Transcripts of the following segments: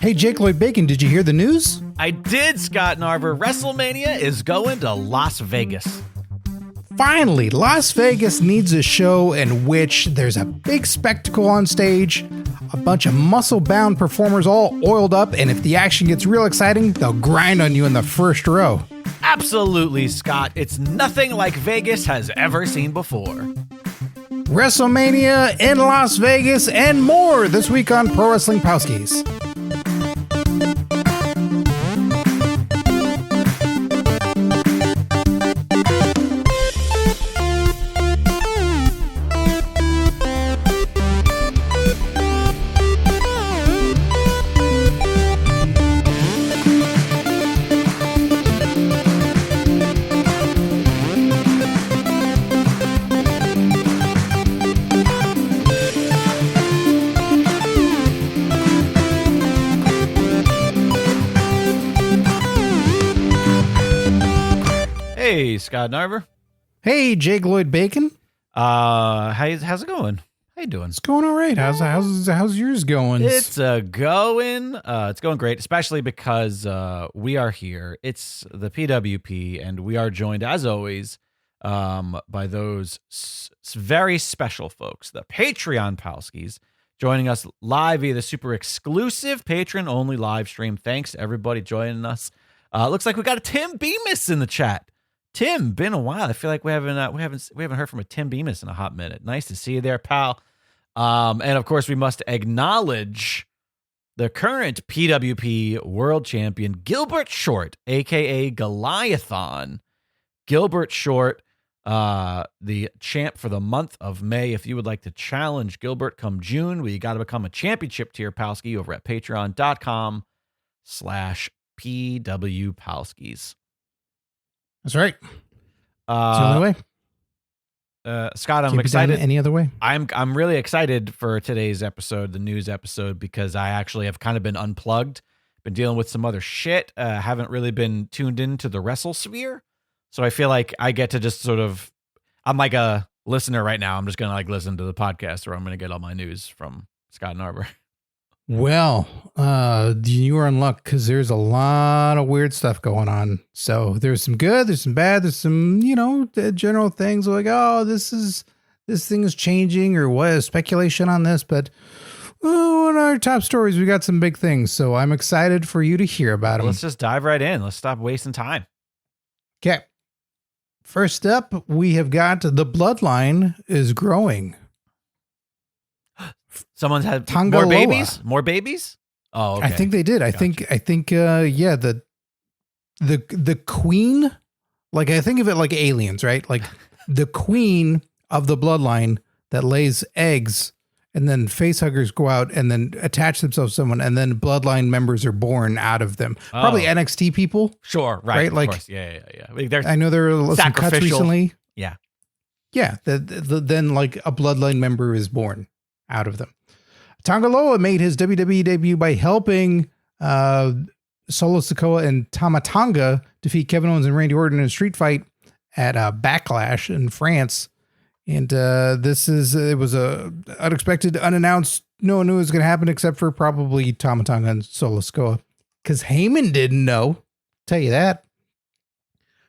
Hey, Jake Lloyd Bacon, did you hear the news? I did, Scott Narver. WrestleMania is going to Las Vegas. Finally, Las Vegas needs a show in which there's a big spectacle on stage, a bunch of muscle-bound performers all oiled up, and if the action gets real exciting, they'll grind on you in the first row. Absolutely, Scott. It's nothing like Vegas has ever seen before. WrestleMania in Las Vegas and more this week on Pro Wrestling Palskis. Hey, Scott Narver. Hey, Jake Lloyd Bacon. How's it going? How you doing? It's going all right. How's yours going? It's going great, especially because we are here. It's the PWP, and we are joined, as always, by those very special folks, the Patreon Palskis, joining us live via the super exclusive patron-only live stream. Thanks to everybody joining us. Looks like we got a Tim Bemis in the chat. Tim, been a while. I feel like we haven't heard from a Tim Bemis in a hot minute. Nice to see you there, pal. And of course, we must acknowledge the current PWP World Champion, Gilbert Short, aka Goliathon. Gilbert Short, the champ for the month of May. If you would like to challenge Gilbert come June, we got to become a championship tier Palski over at patreon.com/PW Palskis. That's right. It's the only way. Scott, I'm Can't excited. Any other way? I'm really excited for today's episode, the news episode, because I actually have kind of been unplugged, been dealing with some other shit. Haven't really been tuned into the wrestle sphere, so I feel like I get to just sort of. I'm like a listener right now. I'm just gonna listen to the podcast, or I'm gonna get all my news from Scott Narver. Well, you were in luck because there's a lot of weird stuff going on. So there's some good, there's some bad, there's some, general things like, oh, this thing is changing or what is speculation on this. But in our top stories, we got some big things. So I'm excited for you to hear about them. Let's just dive right in. Let's stop wasting time. Okay. First up, we have got the Bloodline is growing. Someone's had Tangaloa. More babies? Oh, okay. I think they did. I think, the queen, I think of it like aliens, right? Like the queen of the Bloodline that lays eggs, and then facehuggers go out and then attach themselves to someone, and then Bloodline members are born out of them. Oh. Probably NXT people. Sure, right? Of course. Yeah. I know there were some cuts recently. Yeah. Yeah. Then a Bloodline member is born out of them. Tangaloa made his WWE debut by helping Solo Sikoa and Tama Tonga defeat Kevin Owens and Randy Orton in a street fight at Backlash in France. And it was a unexpected, unannounced. No one knew it was going to happen except for probably Tama Tonga and Solo Sikoa, because Heyman didn't know. Tell you that.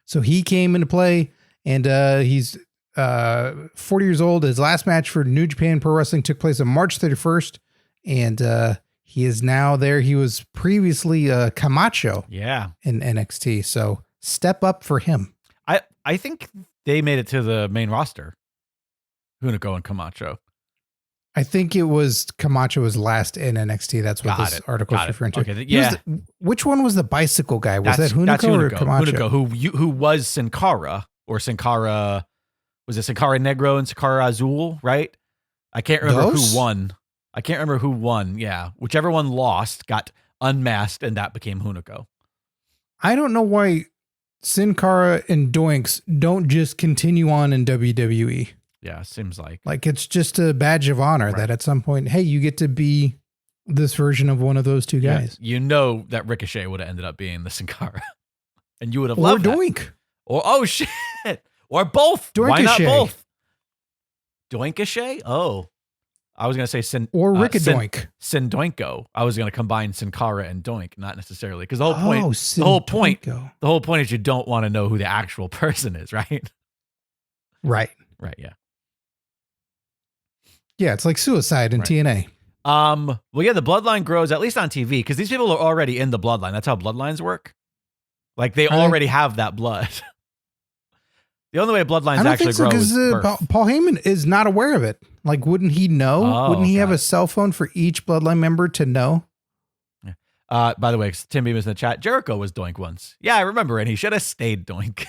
So he came into play, and he's 40 years old. His last match for New Japan Pro Wrestling took place on March 31st, and he is now there. He was previously Camacho in NXT, so step up for him. I think they made it to the main roster, Hunico and Camacho. I think it was Camacho was last in NXT. That's what this article is referring to. Okay, yeah. Which one was the bicycle guy? Was that Hunico or Camacho? Hunico, who was Sin Cara, or Sin Cara. Was it Sin Cara Negro and Sin Cara Azul, right? I can't remember who won. Yeah. Whichever one lost got unmasked, and that became Hunico. I don't know why Sin Cara and Doinks don't just continue on in WWE. Yeah, seems like it's just a badge of honor that at some point, hey, you get to be this version of one of those two guys. Yeah, that Ricochet would have ended up being the Sin Cara. And you would have loved Doink. That. Or, oh, shit. Or both. Why not both? Doinkashay? Oh. I was going to say Sin or Rickadoink. Sin Doinko. I was going to combine Sin Cara and Doink, not necessarily, because the whole point is you don't want to know who the actual person is, right? Right. Right. Yeah. Yeah, it's like suicide in TNA. Well, yeah, the bloodline grows at least on TV because these people are already in the bloodline. That's how bloodlines work. Like they already have that blood. The only way bloodlines actually grow is birth. Paul Heyman is not aware of it. Like, wouldn't he know? Wouldn't he have a cell phone for each bloodline member to know? Yeah. By the way, Tim Beam is in the chat. Jericho was Doink once. Yeah, I remember, and he should have stayed Doink.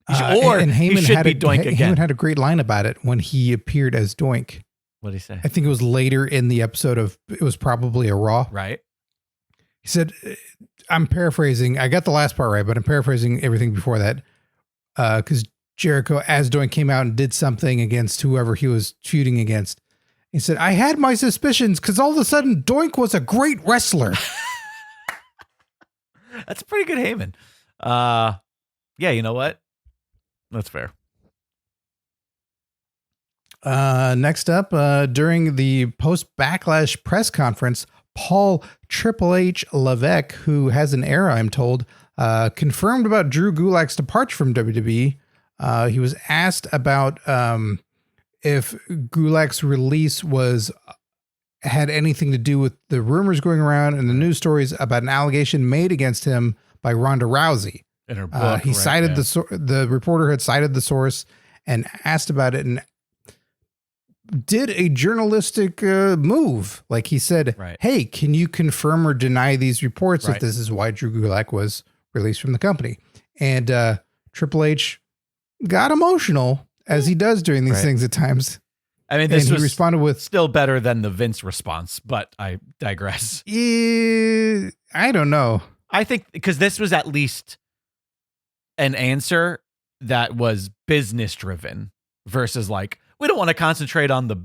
And Heyman he should be Doink again. Heyman had a great line about it when he appeared as Doink. What did he say? I think it was later in the episode of, it was probably a Raw. Right. He said, I'm paraphrasing. I got the last part right, but I'm paraphrasing everything before that. Because Jericho, as Doink, came out and did something against whoever he was feuding against. He said, I had my suspicions because all of a sudden Doink was a great wrestler. That's a pretty good Heyman. Yeah, you know what? That's fair. Next up, during the post-Backlash press conference, Paul Triple H Levesque, who has an heir, I'm told, confirmed about Drew Gulak's departure from WWE. He was asked about if Gulak's release had anything to do with the rumors going around and the news stories about an allegation made against him by Ronda Rousey. In her book, he cited the reporter had cited the source and asked about it and did a journalistic move. Like he said, hey, can you confirm or deny these reports if this is why Drew Gulak was released from the company? And Triple H got emotional, as he does during these things at times. I mean, he responded with still better than the Vince response, but I digress. I don't know. I think because this was at least an answer that was business driven versus like, we don't want to concentrate on the,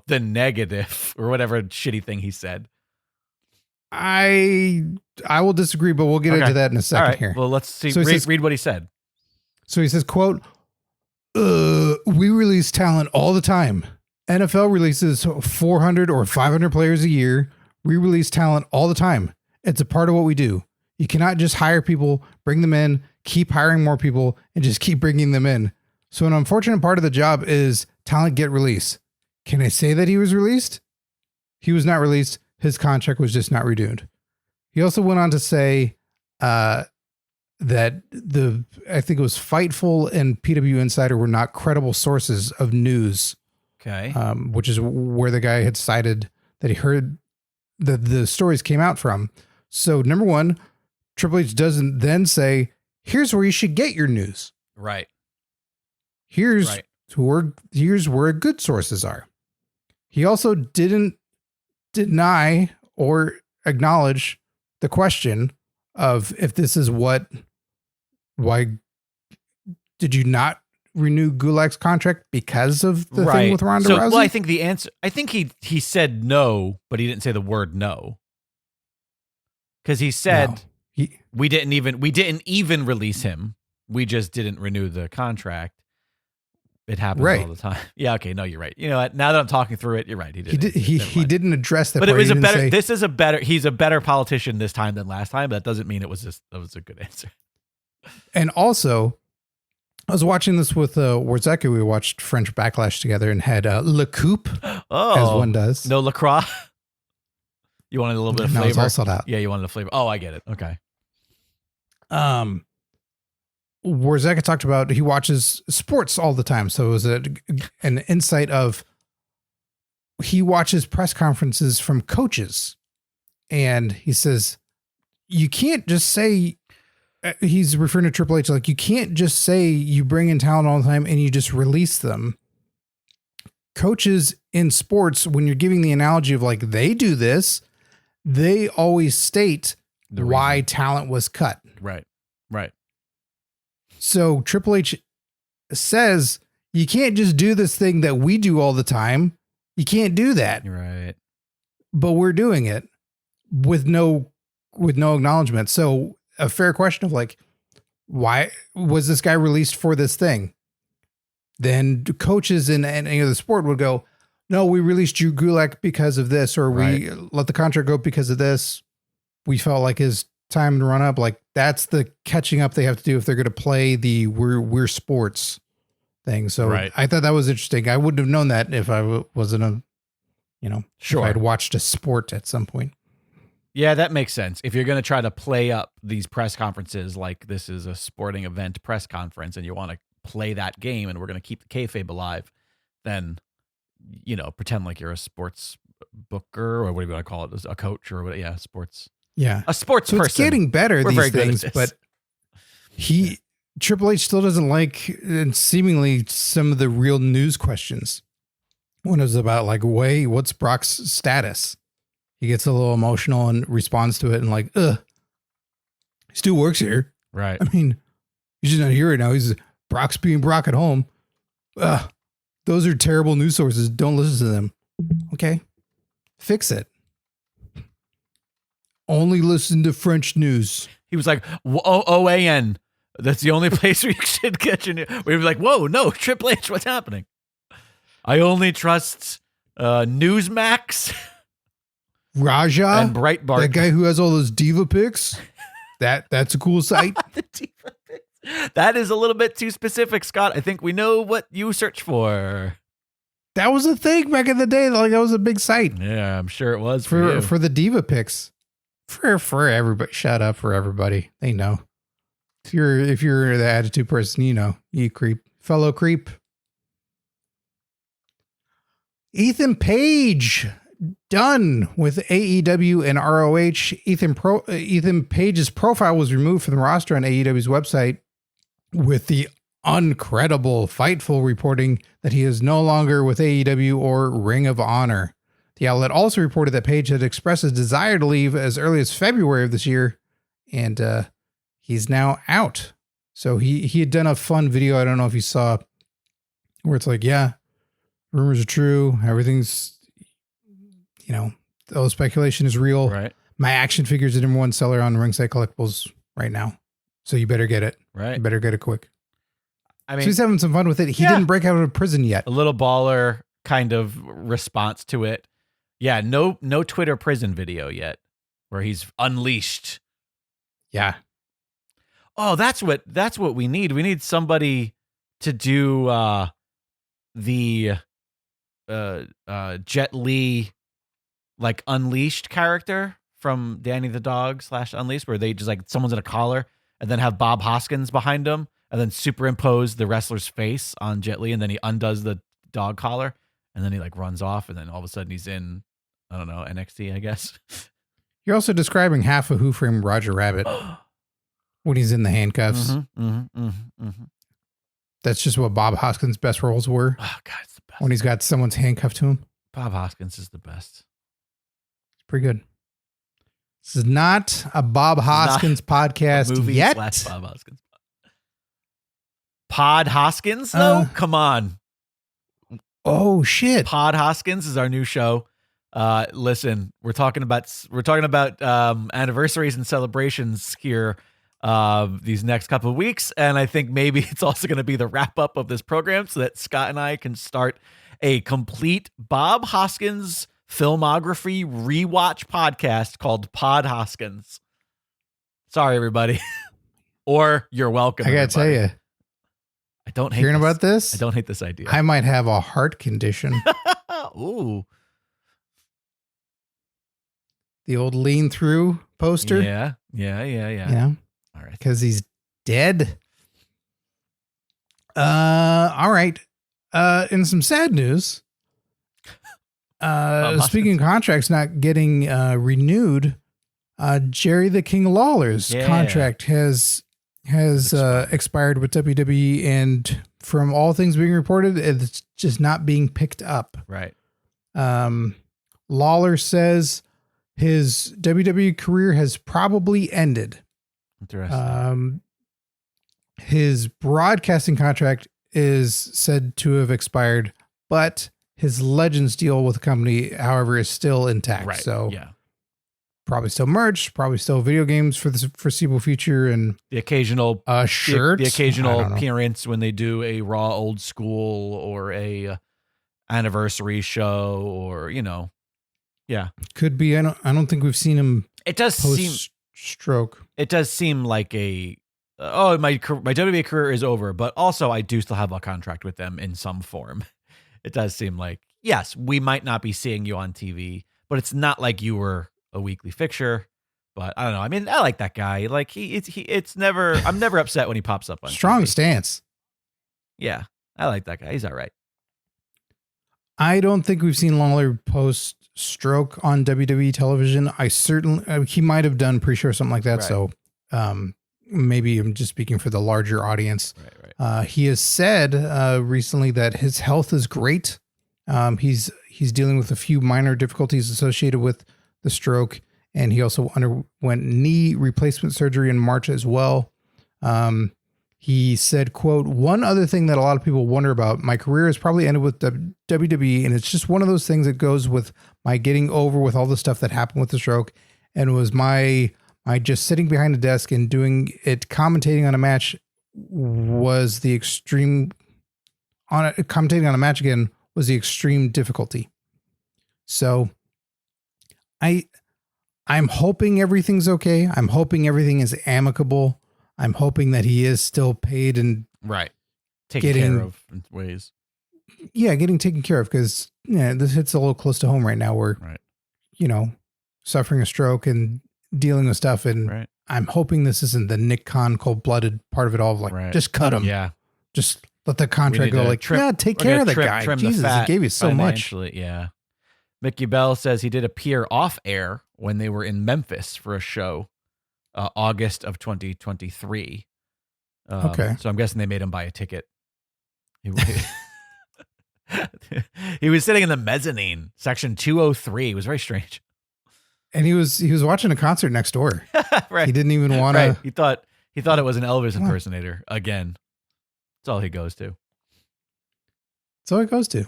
the negative or whatever shitty thing he said. I will disagree, but we'll get into that in a second here. Well, let's see. So read what he said. So he says, quote, we release talent all the time. NFL releases 400 or 500 players a year. We release talent all the time. It's a part of what we do. You cannot just hire people, bring them in, keep hiring more people, and just keep bringing them in. So an unfortunate part of the job is talent get released. Can I say that he was released? He was not released. His contract was just not renewed. He also went on to say that I think it was Fightful and PW Insider were not credible sources of news. Okay. Which is where the guy had cited that he heard that the stories came out from. So number one, Triple H doesn't then say, here's where you should get your news. Right. Here's where good sources are. He also didn't deny or acknowledge the question of if this is why did you not renew Gulak's contract because of the thing with Ronda Rousey? Well, I think the answer, I think he said no, but he didn't say the word no. Because he said we didn't even release him. We just didn't renew the contract. It happens all the time. Yeah. Okay. No, you're right. You know what? Now that I'm talking through it, you're right. He didn't address that. But it was he's a better politician this time than last time. But that doesn't mean that was a good answer. And also, I was watching this with Warzeka. We watched French Backlash together and had Le Coupe, as one does. No LaCroix. You wanted a little bit of flavor. No, it's all sold out. Yeah, you wanted a flavor. Oh, I get it. Okay. Warzeka talked about he watches sports all the time, so it was an insight of he watches press conferences from coaches, and he says you can't just say. He's referring to Triple H, like you can't just say you bring in talent all the time and you just release them. Coaches in sports, when you're giving the analogy of like they do this, they always state why talent was cut. Right. So Triple H says you can't just do this thing that we do all the time. You can't do that. Right. But we're doing it with no acknowledgement. So a fair question of like, why was this guy released for this thing? Then coaches in any other sport would go, no, we released Drew Gulak because of this, or we Right. let the contract go because of this. We felt like his time to run up. Like that's the catching up they have to do if they're going to play the we're sports thing. So Right. I thought that was interesting. I wouldn't have known that if I wasn't Sure. if I'd watched a sport at some point. Yeah, that makes sense. If you're going to try to play up these press conferences like this is a sporting event press conference and you want to play that game and we're going to keep the kayfabe alive, then, pretend like you're a sports booker or what do you want to call it? A coach or what? Yeah, sports. Yeah. A sports So person. it's getting better, We're very these good at things, this. but Triple H still doesn't like, and seemingly some of the real news questions. One is about like, what's Brock's status? He gets a little emotional and responds to it and like, he still works here. Right. I mean, he's just not here right now. Brock's being Brock at home. Those are terrible news sources. Don't listen to them. Okay. Fix it. Only listen to French news. He was like, OAN. That's the only place where you should get your news. We were like, whoa, no, Triple H, what's happening? I only trust Newsmax Raja and Breitbart. that guy who has all those diva pics. That's a cool site. The diva pics. That is a little bit too specific, Scott. I think we know what you search for. That was a thing back in the day. Like that was a big site Yeah, I'm sure it was for you. for the diva pics. For everybody. Shut up for everybody. They know. If you're the attitude person, you creep. Fellow creep. Ethan Page done with AEW and ROH. Ethan Page's profile was removed from the roster on AEW's website with the uncredible Fightful reporting that he is no longer with AEW or Ring of Honor. The outlet also reported that Page had expressed his desire to leave as early as February of this year, and he's now out. So he had done a fun video. I don't know if you saw, where it's like, yeah, rumors are true. Everything's, all speculation is real. Right. My action figures are the number one seller on Ringside Collectibles right now. So you better get it. Right. You better get it quick. I So mean, he's having some fun with it. He didn't break out of prison yet. a little baller kind of response to it. Yeah, no Twitter prison video yet where he's unleashed. Yeah. Oh, that's what we need. We need somebody to do the Jet Li like Unleashed character from Danny the Dog / Unleashed, where they just like someone's in a collar and then have Bob Hoskins behind him and then superimpose the wrestler's face on Jet Li and then he undoes the dog collar and then he like runs off and then all of a sudden he's in, I don't know, NXT, I guess. You're also describing half of Who Framed Roger Rabbit when he's in the handcuffs. That's just what Bob Hoskins' best roles were. Oh God, it's the best. When he's got someone's handcuffed to him. Bob Hoskins is the best. It's pretty good. This is not a Bob Hoskins podcast Movie yet. / Bob Hoskins. Pod Hoskins, though? Come on. Oh shit. Pod Hoskins is our new show. Listen, we're talking about anniversaries and celebrations here these next couple of weeks, and I think maybe it's also going to be the wrap up of this program so that Scott and I can start a complete Bob Hoskins filmography rewatch podcast called Pod Hoskins. Sorry, everybody. Or you're welcome. I gotta tell you, I don't hate hearing this. about this, I don't hate this idea. I might have a heart condition. Ooh. The old lean through poster. Yeah. Yeah. All right. Because he's dead. All right. In some sad news, speaking of contracts not getting renewed, Jerry the King Lawler's contract has expired with WWE, and from all things being reported, it's just not being picked up. Right. Lawler says his WWE career has probably ended. Interesting. His broadcasting contract is said to have expired, but his Legends deal with the company, however, is still intact. Right. So yeah. probably still merch, probably still video games for the foreseeable future, and The occasional shirt, the occasional appearance when they do a Raw Old School or a anniversary show or, yeah. Could be. I don't think we've seen him It does seem post stroke. It does seem like my WWE career is over, but also I do still have a contract with them in some form. It does seem like, yes, we might not be seeing you on TV, but it's not like you were a weekly fixture. But I don't know. I mean, I like that guy. Like I'm never upset when he pops up on Strong TV. stance. Yeah, I like that guy. He's all right. I don't think we've seen Lawler post stroke on WWE television. I certainly he might have done pre-show or something like that. Right. So maybe I'm just speaking for the larger audience. Right. He has said recently that his health is great. He's dealing with a few minor difficulties associated with the stroke, and he also underwent knee replacement surgery in March as well. He said, quote, "One other thing that a lot of people wonder about, my career has probably ended with the WWE, and it's just one of those things that goes with my getting over with all the stuff that happened with the stroke, and it was my just sitting behind a desk and doing it, commentating on a match was the extreme, commentating on a match again was the extreme difficulty. So I'm hoping everything's okay. I'm hoping everything is amicable. I'm hoping that he is still paid and taken care of in ways. Yeah, getting taken care of, because this hits a little close to home right now where, suffering a stroke and dealing with stuff. And I'm hoping this isn't the Nick Khan cold-blooded part of it all. Like, just cut him. Yeah. Just let the contract go. Like, take care of the guy. Jesus, he gave you so much. Yeah. Mickey Bell says he did appear off air when they were in Memphis for a show, August of 2023. Okay. So I'm guessing they made him buy a ticket. He was sitting in the mezzanine, section 203. It was very strange. And he was watching a concert next door. Right. He didn't even want to. He thought it was an Elvis impersonator again. That's all he goes to. That's all he goes to.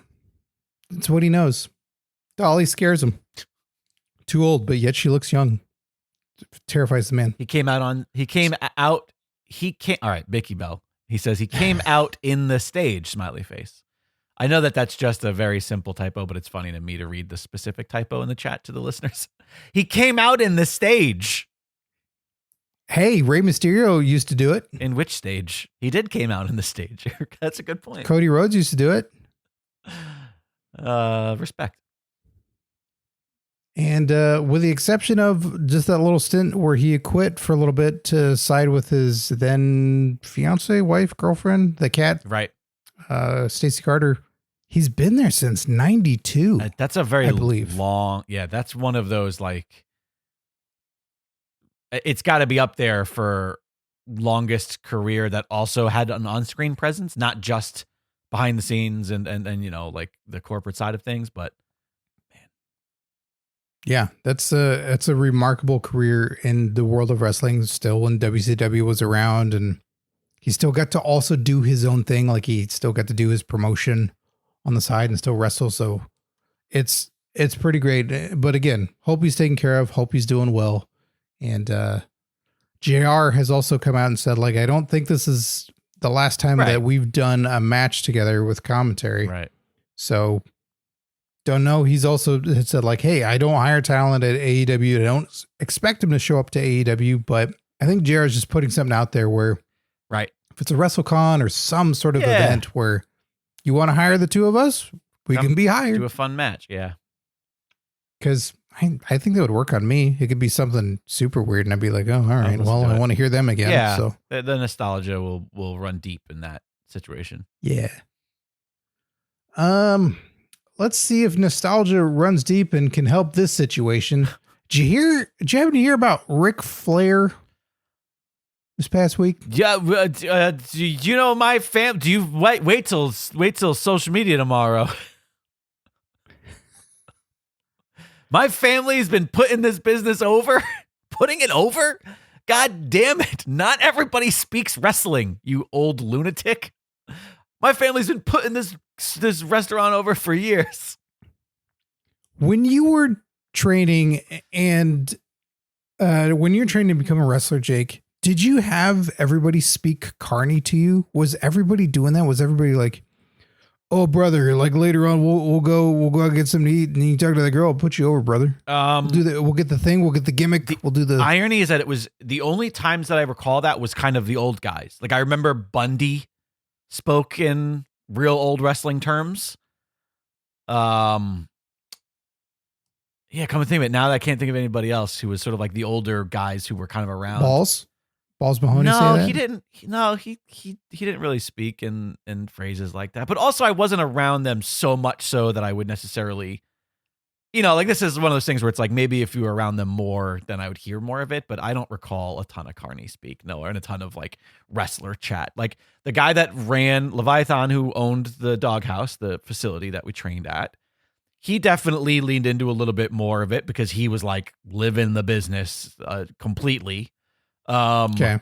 It's what he knows. Dolly scares him. Too old, but yet she looks young. Terrifies the man. All right, Mickey Bell. He says he came out in the stage, smiley face. I know that that's just a very simple typo, but it's funny to me to read the specific typo in the chat to the listeners. He came out in the stage. Hey, Rey Mysterio used to do it. In which stage? He did came out in the stage. That's a good point. Cody Rhodes used to do it. Respect. And with the exception of just that little stint where he quit for a little bit to side with his then fiance, wife, girlfriend, the cat, right? Stacey Carter. He's been there since '92. That's a very believe. long. Yeah, that's one of those, like, it's got to be up there for longest career that also had an on-screen presence, not just behind the scenes and like the corporate side of things, but. Yeah, that's a remarkable career in the world of wrestling. Still, when WCW was around, and he still got to also do his own thing. Like, he still got to do his promotion on the side and still wrestle. So it's pretty great. But again, hope he's taken care of. Hope he's doing well. And JR has also come out and said, like, I don't think this is the last time that we've done a match together with commentary. Right. So. Don't know. He's also said, like, hey, I don't hire talent at AEW. I don't expect him to show up to AEW, but I think JR is just putting something out there where, if it's a WrestleCon or some sort of event where you want to hire the two of us, we can be hired. Do a fun match, yeah. Because I think that would work on me. It could be something super weird, and I'd be like, oh, all right, well, I want to hear them again. Yeah, so the nostalgia will run deep in that situation. Yeah. Let's see if nostalgia runs deep and can help this situation. Did you happen to hear about Ric Flair this past week? Yeah. Do you know my fam? Do you wait till social media tomorrow? My family's been putting this business over, putting it over. God damn it! Not everybody speaks wrestling. You old lunatic. My family's been putting this restaurant over for years. When you were training when you're training to become a wrestler, Jake, did you have everybody speak Carney to you? Was everybody doing that? Was everybody like, oh brother, like later on we'll go out get something to eat, and you talk to the girl, I'll put you over, brother. We'll get the thing, we'll get the gimmick, we'll do the irony is that it was the only times that I recall that was kind of the old guys. Like I remember Bundy spoke in real old wrestling terms. Yeah, come to think of it, now that I can't think of anybody else who was sort of like the older guys who were kind of around. Balls Mahoney. No, say that? he didn't. No, he didn't really speak in phrases like that. But also, I wasn't around them so much so that I would necessarily, like this is one of those things where it's like maybe if you were around them more, then I would hear more of it. But I don't recall a ton of Carney speak, and a ton of like wrestler chat. Like the guy that ran Leviathan, who owned the Doghouse, the facility that we trained at, he definitely leaned into a little bit more of it because he was like living the business completely. Okay.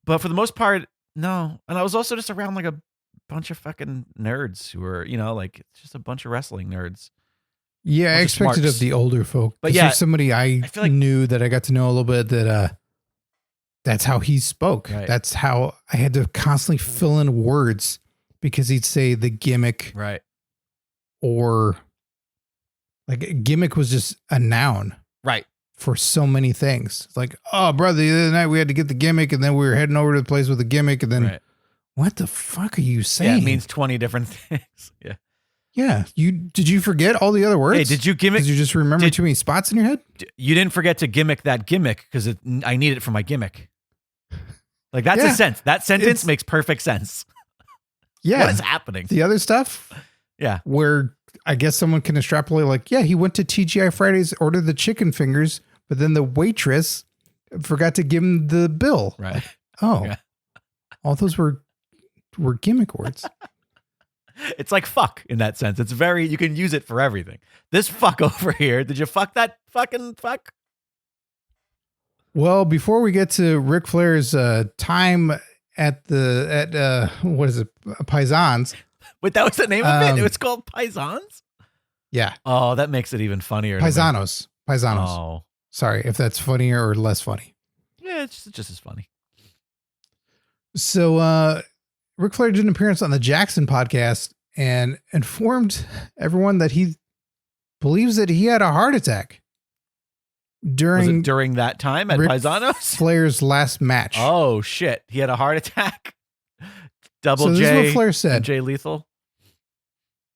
But for the most part, no. And I was also just around like a bunch of fucking nerds who were, like just a bunch of wrestling nerds. Yeah, I expected of the older folk. But yeah, somebody I feel like knew that I got to know a little bit that's how he spoke. Right. That's how I had to constantly fill in words because he'd say the gimmick. Right. Or like gimmick was just a noun. Right. For so many things. It's like, oh, brother, the other night we had to get the gimmick, and then we were heading over to the place with the gimmick, and then what the fuck are you saying? Yeah, it means 20 different things. Yeah. Yeah. Did you forget all the other words? Hey, did you gimmick? Did you just remember too many spots in your head? You didn't forget to gimmick that gimmick because I need it for my gimmick. Like that's a sense. That sentence makes perfect sense. Yeah. What is happening? The other stuff? Yeah. Where I guess someone can extrapolate like, yeah, he went to TGI Fridays, ordered the chicken fingers, but then the waitress forgot to give him the bill. Right. Oh, yeah. All those were gimmick words. It's like fuck in that sense. It's you can use it for everything. This fuck over here. Did you fuck that fucking fuck? Well, before we get to Ric Flair's time at what is it? Paisans. Wait, that was the name of it? It was called Paisans? Yeah. Oh, that makes it even funnier. Paisanos. Oh. Sorry if that's funnier or less funny. Yeah, it's just as funny. So Ric Flair did an appearance on the Jackson podcast and informed everyone that he believes that he had a heart attack during that time at Paisanos? Flair's last match. Oh, shit. He had a heart attack? Double so J. This is what Flair said. Jay Lethal?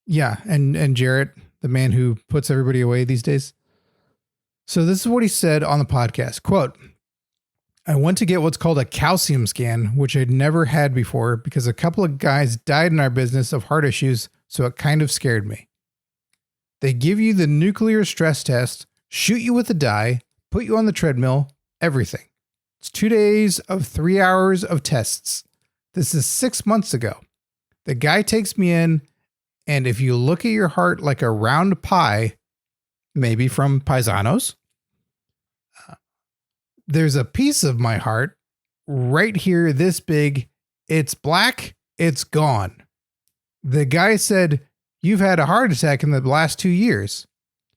Yeah, and Jarrett, the man who puts everybody away these days. So this is what he said on the podcast. Quote, I went to get what's called a calcium scan, which I'd never had before because a couple of guys died in our business of heart issues, so it kind of scared me. They give you the nuclear stress test, shoot you with a dye, put you on the treadmill, everything. It's 2 days of 3 hours of tests. This is 6 months ago. The guy takes me in, and if you look at your heart like a round pie, maybe from Paisanos, there's a piece of my heart right here, this big. It's black. It's gone. The guy said, you've had a heart attack in the last 2 years.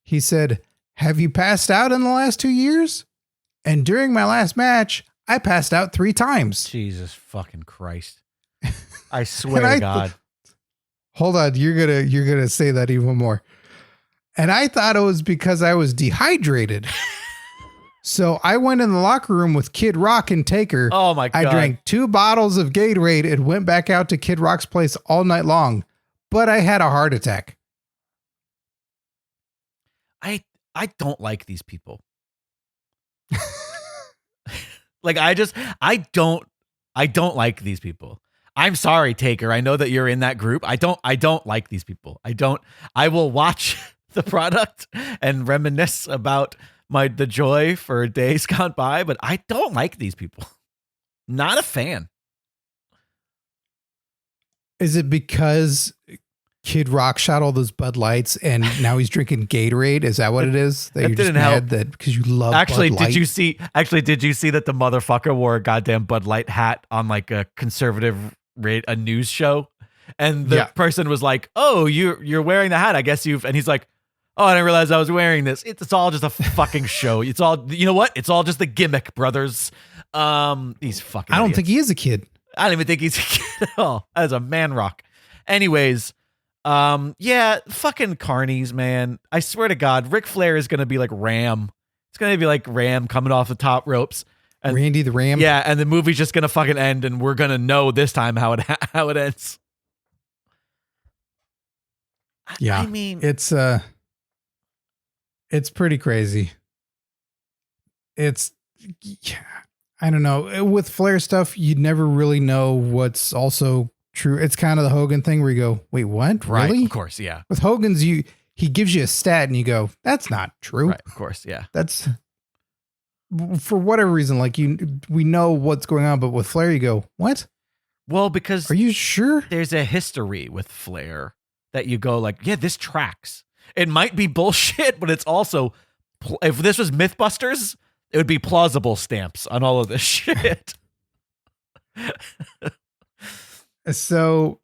He said, have you passed out in the last 2 years? And during my last match, I passed out 3 times. Jesus fucking Christ. I swear to God. Hold on. You're going to say that even more. And I thought it was because I was dehydrated. So I went in the locker room with Kid Rock and Taker. Oh my God. I drank 2 bottles of Gatorade and went back out to Kid Rock's place all night long. But I had a heart attack. I don't like these people. Like I don't like these people. I'm sorry, Taker. I know that you're in that group. I don't like these people. I will watch the product and reminisce about the joy for days gone by, but I don't like these people. Not a fan. Is it because Kid Rock shot all those Bud Lights and now he's drinking Gatorade? Is that what it is? That you're just mad that because you love Bud Light? Did you see that the motherfucker wore a goddamn Bud Light hat on like a conservative a news show? And the person was like, "Oh, you're wearing the hat. I guess you've," and he's like, "Oh, I didn't realize I was wearing this. It's all just a fucking show. It's all, you know what? It's all just the gimmick, brothers." These fucking I don't idiots. think he is a kid. I don't even think he's a kid at all. That is a man rock. Anyways, Yeah, fucking carnies, man. I swear to God, Ric Flair is gonna be like Ram. It's gonna be like Ram coming off the top ropes. And, Randy the Ram. Yeah, and the movie's just gonna fucking end, and we're gonna know this time how it ends. Yeah, I mean, it's pretty crazy. I don't know. With Flair stuff, you never really know what's also true. It's kind of the Hogan thing where you go, wait, what? right? Really? Of course, yeah. With Hogan's, he gives you a stat and you go, that's not true. Right, of course, yeah. That's for whatever reason, like we know what's going on, but with Flair, you go, what? Well, because are you sure? There's a history with Flair that you go like, yeah, this tracks. It might be bullshit, but it's also, if this was Mythbusters, it would be plausible stamps on all of this shit. So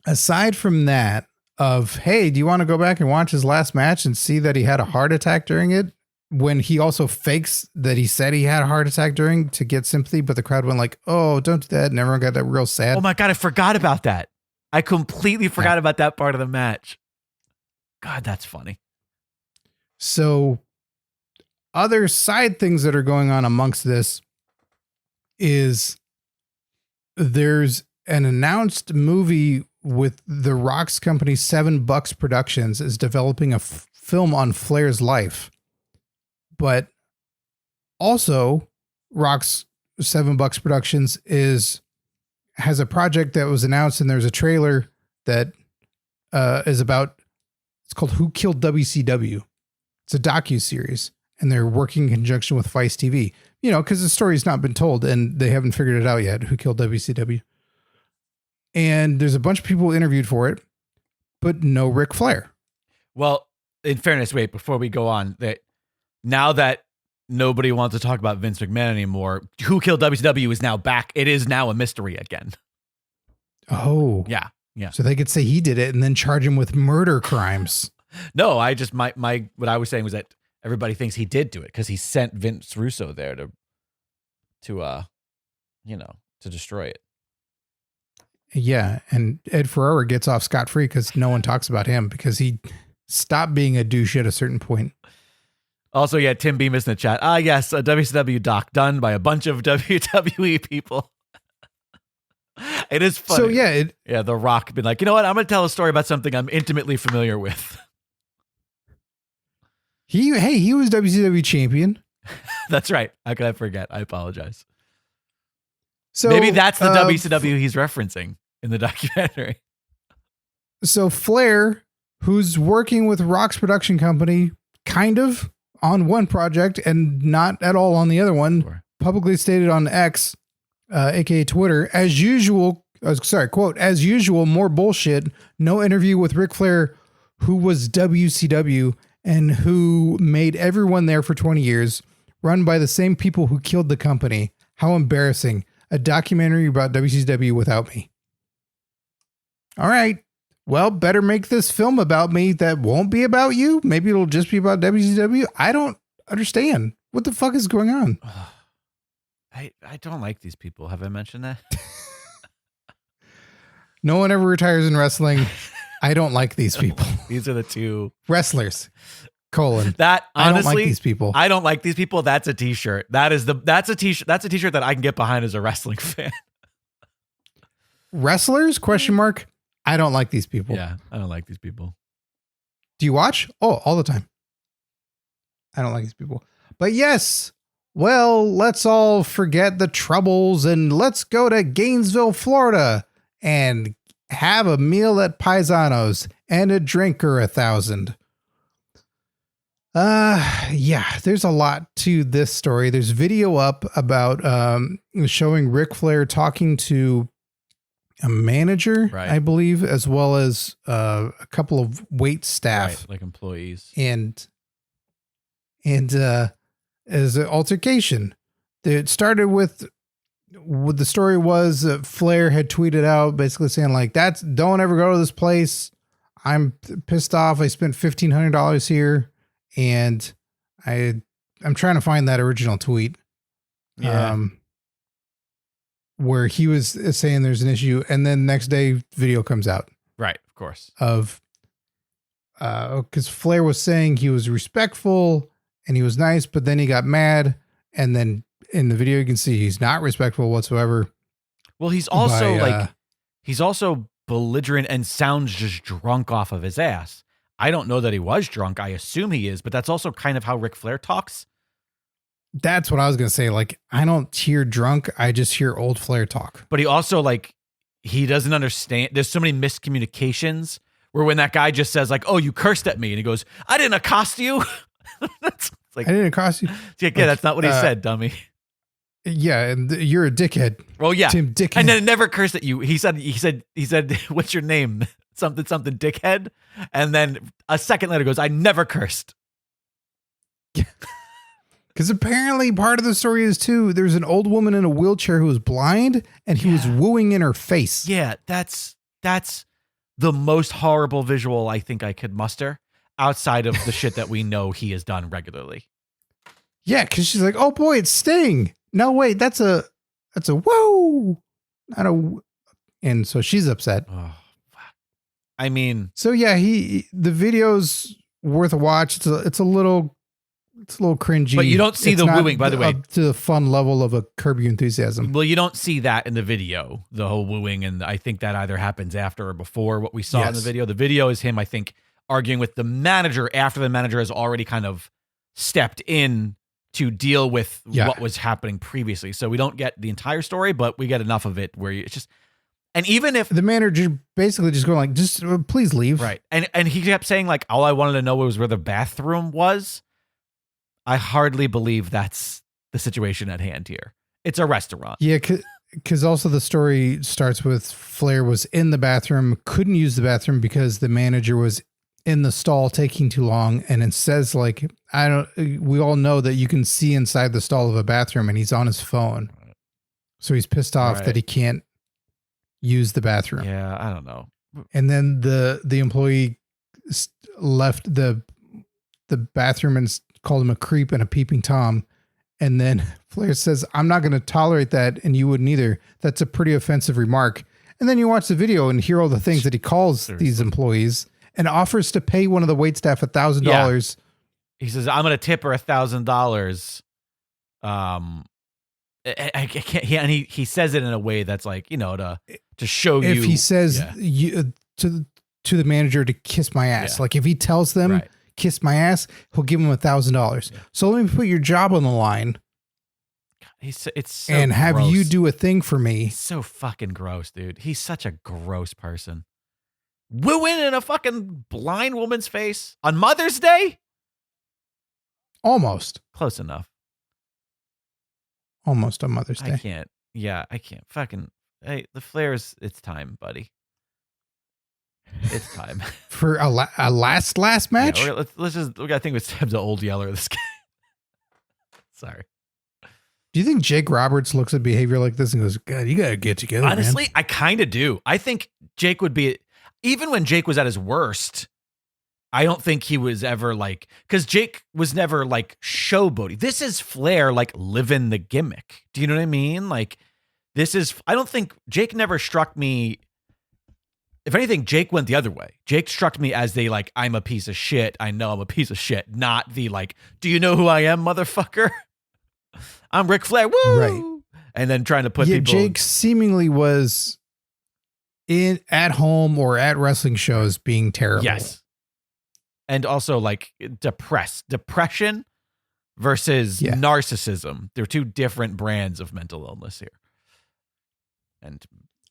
aside from that of, hey, do you want to go back and watch his last match and see that he had a heart attack during it? When he also fakes that he said he had a heart attack during to get sympathy, but the crowd went like, oh, don't do that. And everyone got that real sad. Oh my God, I forgot about that. I completely forgot about that part of the match. God, that's funny. So other side things that are going on amongst this is there's an announced movie with The Rock's company, $7 Productions, is developing a film on Flair's life. But also, Rock's $7 Productions has a project that was announced, and there's a trailer that is about. It's called "Who Killed WCW." It's a docu-series, and they're working in conjunction with Vice TV. You know, because the story's not been told, and they haven't figured it out yet. Who killed WCW? And there's a bunch of people interviewed for it, but no Ric Flair. Well, in fairness, wait, before we go on, that now that nobody wants to talk about Vince McMahon anymore, Who Killed WCW is now back. It is now a mystery again. Oh. Yeah. Yeah. So they could say he did it and then charge him with murder crimes. No, I just, my what I was saying was that everybody thinks he did do it because he sent Vince Russo there to destroy it. Yeah. And Ed Ferrara gets off scot-free because no one talks about him because he stopped being a douche at a certain point. Also, yeah, Tim Bemis in the chat. Yes, a WCW doc done by a bunch of WWE people. It is funny. So, yeah. The Rock been like, you know what? I'm going to tell a story about something I'm intimately familiar with. He was WCW champion. That's right. How could I forget? I apologize. So maybe that's the WCW he's referencing in the documentary. So Flair, who's working with Rock's production company, kind of on one project and not at all on the other one, Sure. Publicly stated on X, aka Twitter, as usual, quote, as usual, more bullshit, no interview with Ric Flair, who was WCW and who made everyone there for 20 years, run by the same people who killed the company. How embarrassing. A documentary about WCW without me. All right. Well, better make this film about me that won't be about you. Maybe it'll just be about WCW. I don't understand. What the fuck is going on? I don't like these people. Have I mentioned that? No one ever retires in wrestling. I don't like these people. These are the two wrestlers. : That honestly, I don't like these people. I don't like these people. That's a t-shirt. That's a t-shirt. That's a t-shirt that I can get behind as a wrestling fan. Wrestlers ? I don't like these people. Yeah, I don't like these people. Do you watch? Oh, all the time. I don't like these people. But yes, well, let's all forget the troubles and let's go to Gainesville, Florida and have a meal at Paisano's and a drink or 1,000. Yeah, there's a lot to this story. There's video up about showing Ric Flair talking to a manager, right, I believe, as well as a couple of wait staff, right, like employees, and as an altercation. It started with what the story was. Flair had tweeted out basically saying like, don't ever go to this place. I'm pissed off. I spent $1,500 here. And I'm trying to find that original tweet. Yeah. Where he was saying there's an issue, and then next day video comes out. Right, of course. Of because Flair was saying he was respectful and he was nice, but then he got mad, and then in the video you can see he's not respectful whatsoever. Well, he's also he's also belligerent and sounds just drunk off of his ass. I don't know that he was drunk. I assume he is, but that's also kind of how Ric Flair talks. That's what I was going to say. Like, I don't hear drunk. I just hear old Flair talk. But he also, like, he doesn't understand. There's so many miscommunications where when that guy just says, like, oh, you cursed at me. And he goes, I didn't accost you. That's like, I didn't accost you. Yeah, like, that's not what he said, dummy. Yeah, and you're a dickhead. Well, yeah. Tim Dickhead. And then it never cursed at you. He said, what's your name? Something, dickhead. And then a second later goes, I never cursed. Because apparently part of the story is too, there's an old woman in a wheelchair who was blind and he was wooing in her face. Yeah, that's the most horrible visual I think I could muster outside of the shit that we know he has done regularly. Yeah, because she's like, oh boy, it's Sting. No, wait, that's a whoa. Not a, and so she's upset. Oh, fuck. I mean. So yeah, the video's worth a watch. It's a little cringy. But you don't see the wooing, by the way. Up to the fun level of a Curb Your Enthusiasm. Well, you don't see that in the video, the whole wooing, and I think that either happens after or before what we saw in the video. The video is him, I think, arguing with the manager after the manager has already kind of stepped in to deal with what was happening previously. So we don't get the entire story, but we get enough of it where it's just, and even if the manager basically just going like, just please leave. Right. And he kept saying like, all I wanted to know was where the bathroom was. I hardly believe that's the situation at hand here. It's a restaurant. Yeah. Cause also the story starts with Flair was in the bathroom, couldn't use the bathroom because the manager was in the stall taking too long. And it says like, we all know that you can see inside the stall of a bathroom and he's on his phone. So he's pissed off that he can't use the bathroom. Yeah. I don't know. And then the employee left the bathroom and called him a creep and a peeping Tom. And then Flair says, I'm not going to tolerate that. And you wouldn't either. That's a pretty offensive remark. And then you watch the video and hear all the things that he calls these employees and offers to pay one of the waitstaff $1,000. Yeah. He says, I'm going to tip her $1,000. I can't, and he says it in a way that's like, you know, to show if you. If he says to the manager to kiss my ass, like if he tells them kiss my ass, he'll give him $1,000. So let me put your job on the line. It's so and have gross. You do a thing for me. He's so fucking gross, dude. He's such a gross person. Wooing in a fucking blind woman's face on Mother's Day? Almost. Close enough. Almost on Mother's Day. I can't. Yeah, I can't. Fucking. Hey, the Flairs, it's time, buddy. It's time. For a last match? Yeah, let's just, I think it's time to old yeller this guy. Sorry. Do you think Jake Roberts looks at behavior like this and goes, God, you got to get together, honestly, man. I kind of do. I think Jake would be, even when Jake was at his worst, I don't think he was ever like, because Jake was never like showboaty. This is Flair like living the gimmick. Do you know what I mean? Like I don't think Jake never struck me. If anything, Jake went the other way. Jake struck me as the like, I'm a piece of shit. I know I'm a piece of shit. Not the like, do you know who I am, motherfucker? I'm Ric Flair. Woo! Right. And then trying to put people. Jake seemingly was at home or at wrestling shows being terrible. Yes. And also like depression versus narcissism. They're two different brands of mental illness here. And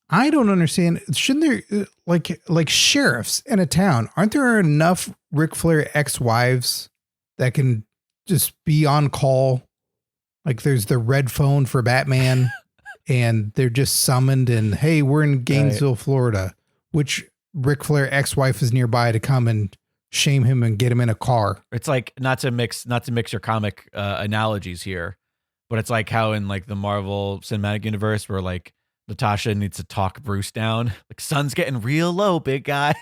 I don't understand. Shouldn't there like sheriffs in a town? Aren't there enough Ric Flair ex-wives that can just be on call? Like there's the red phone for Batman and they're just summoned and hey, we're in Gainesville, Florida. Which Ric Flair ex-wife is nearby to come and shame him and get him in a car? It's like not to mix your comic analogies here, but it's like how in like the Marvel Cinematic Universe where like Natasha needs to talk Bruce down. Like sun's getting real low, big guy.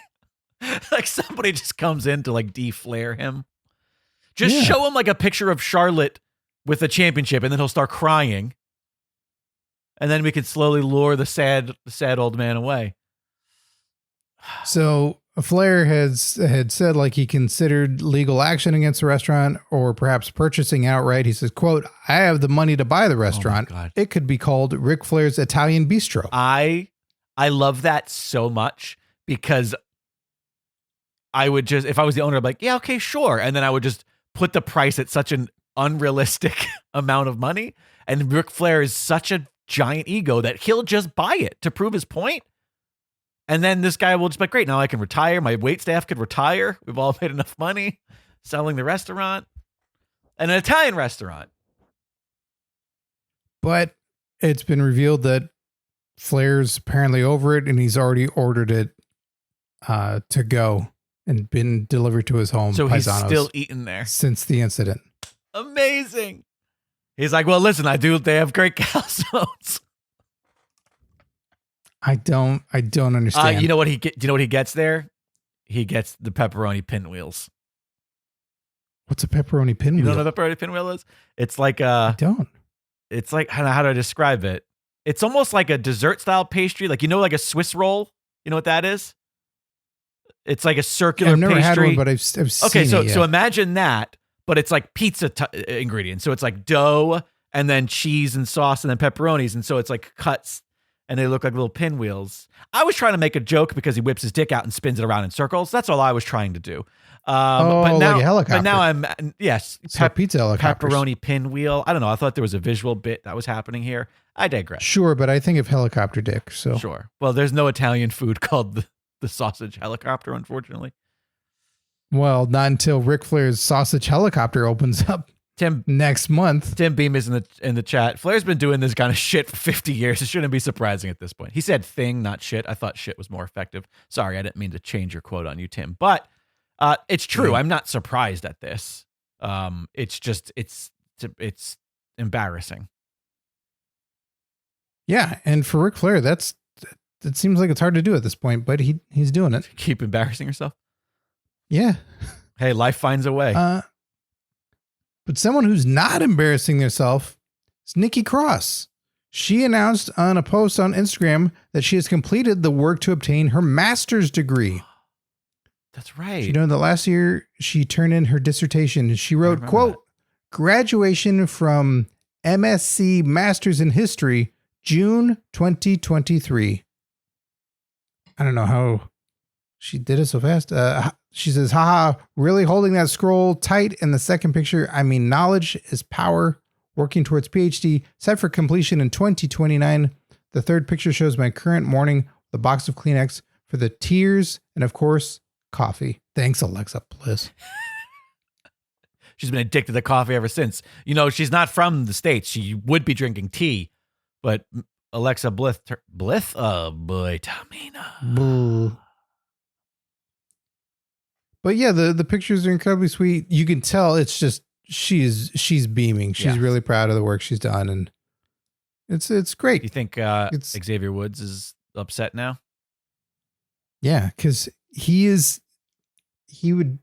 Like somebody just comes in to like de-flare him. Just show him like a picture of Charlotte with a championship and then he'll start crying. And then we can slowly lure the sad old man away. So Flair had said like he considered legal action against the restaurant or perhaps purchasing outright. He says, quote, I have the money to buy the restaurant. God. It could be called Ric Flair's Italian Bistro. I love that so much because I would just, if I was the owner, I'd be like, yeah, okay, sure. And then I would just put the price at such an unrealistic amount of money. And Ric Flair is such a giant ego that he'll just buy it to prove his point. And then this guy will just be like, great, now I can retire. My wait staff could retire. We've all made enough money selling the restaurant. And an Italian restaurant. But it's been revealed that Flair's apparently over it and he's already ordered it to go and been delivered to his home. So he's Paisanos, still eating there. Since the incident. Amazing. He's like, well, listen, they have great calzones. I don't understand. You know what he gets there? He gets the pepperoni pinwheels. What's a pepperoni pinwheel? You don't know what a pepperoni pinwheel is? It's like I don't. It's like, how do I describe it? It's almost like a dessert style pastry, like like a Swiss roll. You know what that is? It's like a circular I've never pastry. had one, but I've seen it. So imagine that, but it's like pizza ingredients. So it's like dough and then cheese and sauce and then pepperonis, and so it's like cuts. And they look like little pinwheels. I was trying to make a joke because he whips his dick out and spins it around in circles. That's all I was trying to do. But now, like a helicopter. But now I'm, yes. Pizza helicopters. Pepperoni pinwheel. I don't know. I thought there was a visual bit that was happening here. I digress. Sure, but I think of helicopter dick. So Sure. Well, there's no Italian food called the sausage helicopter, unfortunately. Well, not until Ric Flair's sausage helicopter opens up. Tim next month. Tim Beam is in the chat. Flair's been doing this kind of shit for 50 years. It shouldn't be surprising at this point. He said thing, not shit. I thought shit was more effective. Sorry, I didn't mean to change your quote on you, Tim. But it's true. I'm not surprised at this. It's just it's embarrassing. Yeah, and for Ric Flair, it seems like it's hard to do at this point, but he's doing it. Keep embarrassing yourself. Yeah. Hey, life finds a way. But someone who's not embarrassing themselves is Nikki Cross. She announced on a post on Instagram that she has completed the work to obtain her master's degree. That's right. You know that last year she turned in her dissertation and she wrote, quote, graduation from MSc Masters in History, June 2023. I don't know how she did it so fast. She says, haha, really holding that scroll tight in the second picture. I mean, knowledge is power. Working towards PhD, set for completion in 2029. The third picture shows my current morning with a box of Kleenex for the tears and, of course, coffee. Thanks, Alexa Bliss. She's been addicted to coffee ever since. You know, she's not from the States. She would be drinking tea, but Alexa Bliss, oh boy, Tamina. Boo. But yeah, the pictures are incredibly sweet. You can tell it's just she's beaming. She's really proud of the work she's done, and it's great. You think Xavier Woods is upset now? Yeah, because he would,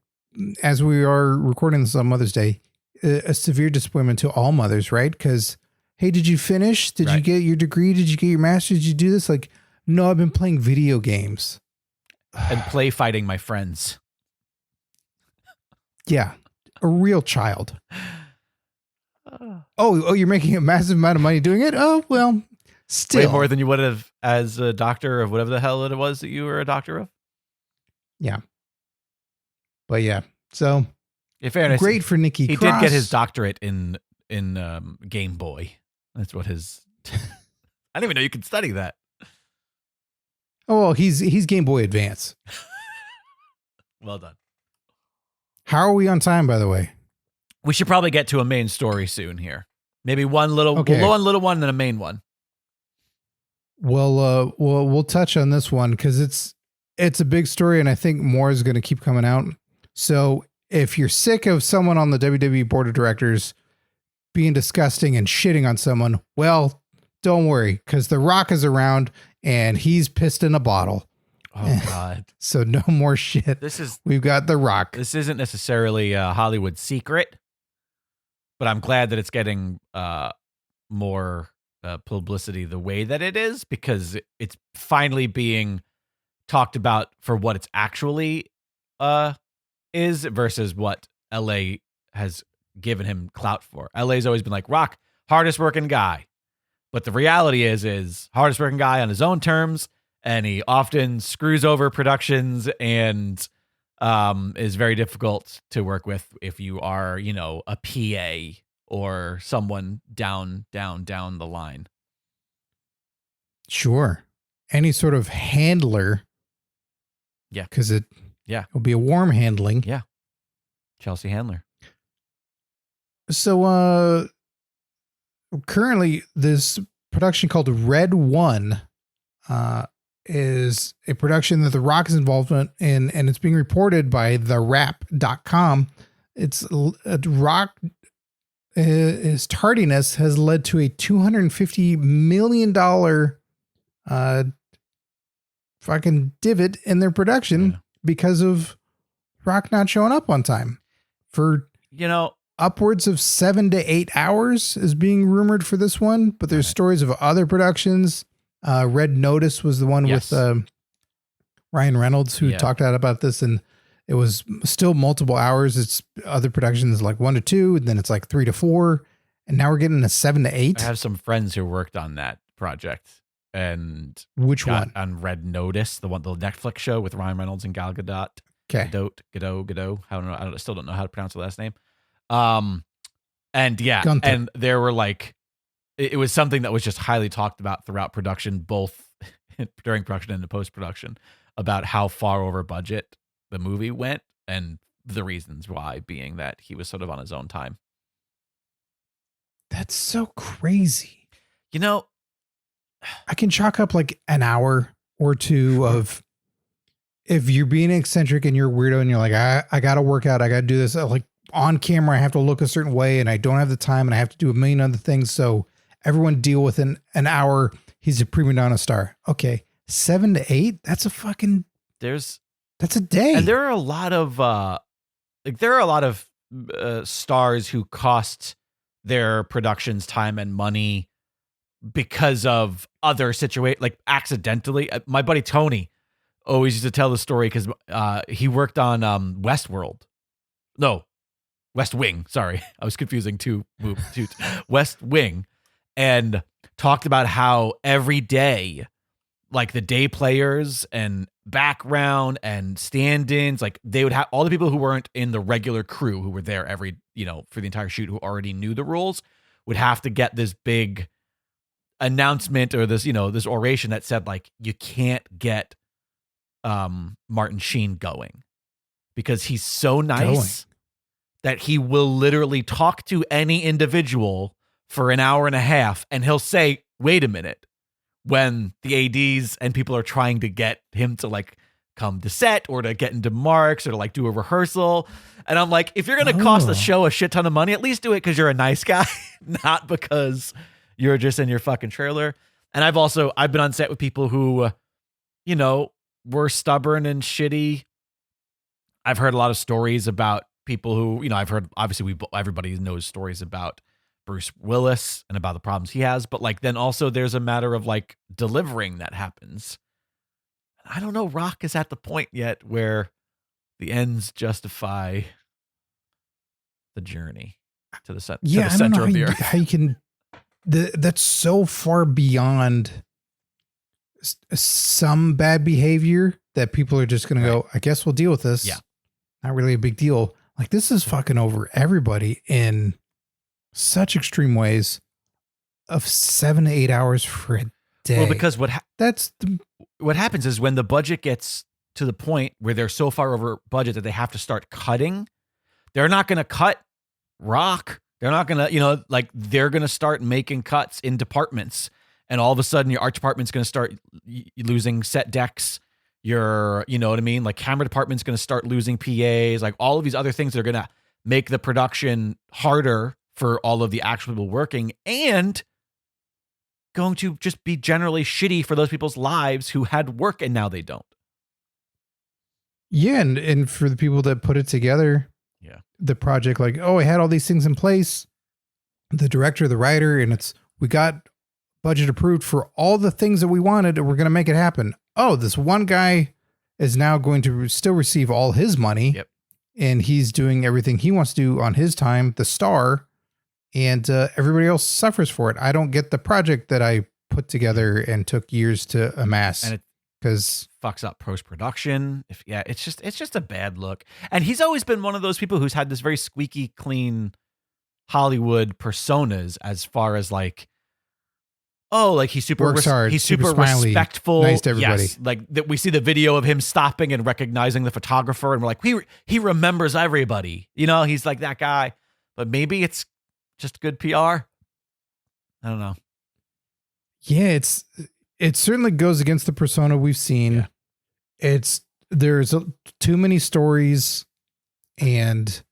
as we are recording this on Mother's Day, a severe disappointment to all mothers, right? Because, hey, did you finish? Did you get your degree? Did you get your master's? Did you do this? Like, no, I've been playing video games. And play fighting my friends. Yeah, a real child. Oh, you're making a massive amount of money doing it? Oh, well, still. Way more than you would have as a doctor of whatever the hell it was that you were a doctor of? Yeah. But yeah, so in fairness, great for Nikki Cross. He did get his doctorate in Game Boy. That's what his... I didn't even know you could study that. Oh, well, he's Game Boy Advance. Well done. How are we on time, by the way? We should probably get to a main story soon here. Maybe one little one and then a main one. Well, we'll touch on this one because it's a big story, and I think more is going to keep coming out. So if you're sick of someone on the WWE board of directors being disgusting and shitting on someone, well, don't worry, because The Rock is around and he's pissed in a bottle. Oh God! So no more shit. We've got The Rock. This isn't necessarily a Hollywood secret, but I'm glad that it's getting more publicity the way that it is, because it's finally being talked about for what it's actually is versus what LA has given him clout for. LA's always been like, Rock, hardest working guy. But the reality is hardest working guy on his own terms, and he often screws over productions and is very difficult to work with if you are, a PA or someone down the line. Sure. Any sort of handler. Yeah. Because it'll be a warm handling. Yeah. Chelsea Handler. So currently this production called Red One is a production that The Rock is involved in, and it's being reported by TheWrap.com. It's Rock. His tardiness has led to a $250 million fucking divot in their production because of Rock not showing up on time for, upwards of 7 to 8 hours is being rumored for this one, but there's stories of other productions. Red Notice was the one with Ryan Reynolds who talked out about this, and it was still multiple hours. It's other productions like 1 to 2, and then it's like 3 to 4, and now we're getting a 7 to 8. I have some friends who worked on that project, and which one? On Red Notice, the Netflix show with Ryan Reynolds and Gal Gadot. Okay, Gadot. I don't know. I still don't know how to pronounce the last name. And Gunther. And there were like, it was something that was just highly talked about throughout production, both during production and in post-production, about how far over budget the movie went and the reasons why being that he was sort of on his own time. That's so crazy. I can chalk up like an hour or two of, if you're being eccentric and you're weirdo and you're like, I got to work out, I got to do this. Like on camera, I have to look a certain way and I don't have the time and I have to do a million other things. So everyone deal with an hour. He's a prima donna star. Okay. 7 to 8. That's a fucking, that's a day. And there are a lot of, stars who cost their productions time and money because of other situations, like accidentally. My buddy Tony always used to tell the story because he worked on West Wing. Sorry, I was confusing two West Wing, and talked about how every day, like the day players and background and stand-ins, like they would have all the people who weren't in the regular crew who were there every, for the entire shoot, who already knew the rules, would have to get this big announcement or this, this oration that said like, you can't get Martin Sheen going because he's so nice that he will literally talk to any individual for an hour and a half and he'll say, wait a minute, when the ADs and people are trying to get him to like come to set or to get into marks or to like do a rehearsal. And I'm like, if you're going to cost the show a shit ton of money, at least do it because you're a nice guy, not because you're just in your fucking trailer. And I've been on set with people who, were stubborn and shitty. I've heard a lot of stories about people who, I've heard, obviously everybody knows stories about Bruce Willis and about the problems he has, but like, then also there's a matter of like delivering that happens. I don't know. Rock is at the point yet where the ends justify the journey to the center. Yeah, to the center I don't know of the earth. how you can. That's so far beyond some bad behavior that people are just going to go, I guess we'll deal with this. Yeah. Not really a big deal. Like this is fucking over everybody in such extreme ways of 7 to 8 hours for a day. Well, because what happens is when the budget gets to the point where they're so far over budget that they have to start cutting, they're not going to cut Rock. They're not going to, they're going to start making cuts in departments. And all of a sudden your art department's going to start losing set decks. Your, you know what I mean? Like camera department's going to start losing PAs, like all of these other things that are going to make the production harder for all of the actual people working and going to just be generally shitty for those people's lives who had work and now they don't. Yeah. And for the people that put it together, the project, like, I had all these things in place, the director, the writer, and we got budget approved for all the things that we wanted, and we're going to make it happen. oh, this one guy is now going to still receive all his money. Yep. And he's doing everything he wants to do on his time, the star, and everybody else suffers for it. I don't get the project that I put together and took years to amass. And it because fucks up post-production. It's just a bad look. And he's always been one of those people who's had this very squeaky clean Hollywood personas as far as like, oh, like he's super works hard, he's super smiley, respectful, nice to everybody. Yes, like that we see the video of him stopping and recognizing the photographer, and we're like, he remembers everybody. You know, he's like that guy. But maybe it's just good PR. I don't know. Yeah, it certainly goes against the persona we've seen. Yeah. There's too many stories, and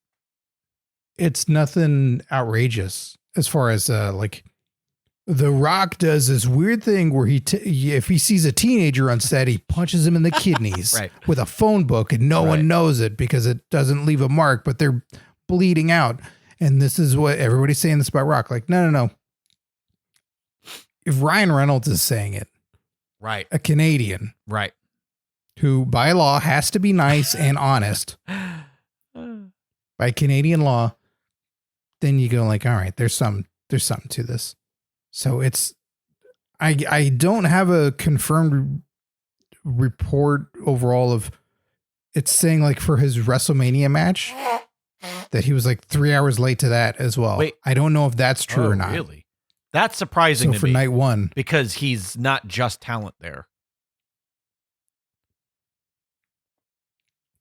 it's nothing outrageous as far as like. The Rock does this weird thing where if he sees a teenager on set, he punches him in the kidneys right. with a phone book, and no one knows it because it doesn't leave a mark, but they're bleeding out. And this is what everybody's saying this about Rock. Like, no. If Ryan Reynolds is saying it, right, a Canadian, right, who by law has to be nice and honest by Canadian law, then you go like, all right, there's something to this. So I don't have a confirmed report overall of it's saying like for his WrestleMania match that he was like 3 hours late to that as well. Wait. I don't know if that's true or not. Really? That's surprising so to for me. night one. Because he's not just talent there.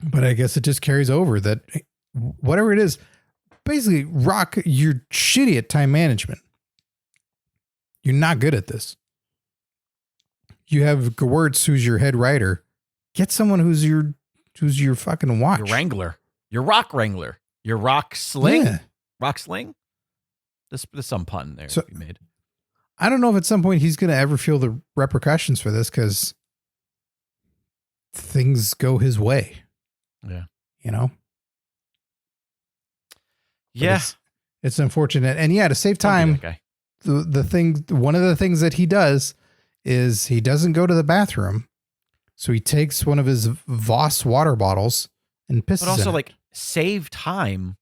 But I guess it just carries over that whatever it is, basically, Rock, you're shitty at time management. You're not good at this. You have Gewurz, who's your head writer. Get someone who's your fucking watch. Your wrangler. Your Rock wrangler. Your Rock sling. Yeah. Rock sling? There's some pun there So, you made. I don't know if at some point he's going to ever feel the repercussions for this because things go his way. Yeah. You know? But Yeah. It's unfortunate. And yeah, to save time, one of the things that he does is he doesn't go to the bathroom. So he takes one of his Voss water bottles and pisses But also, in like, it. save time.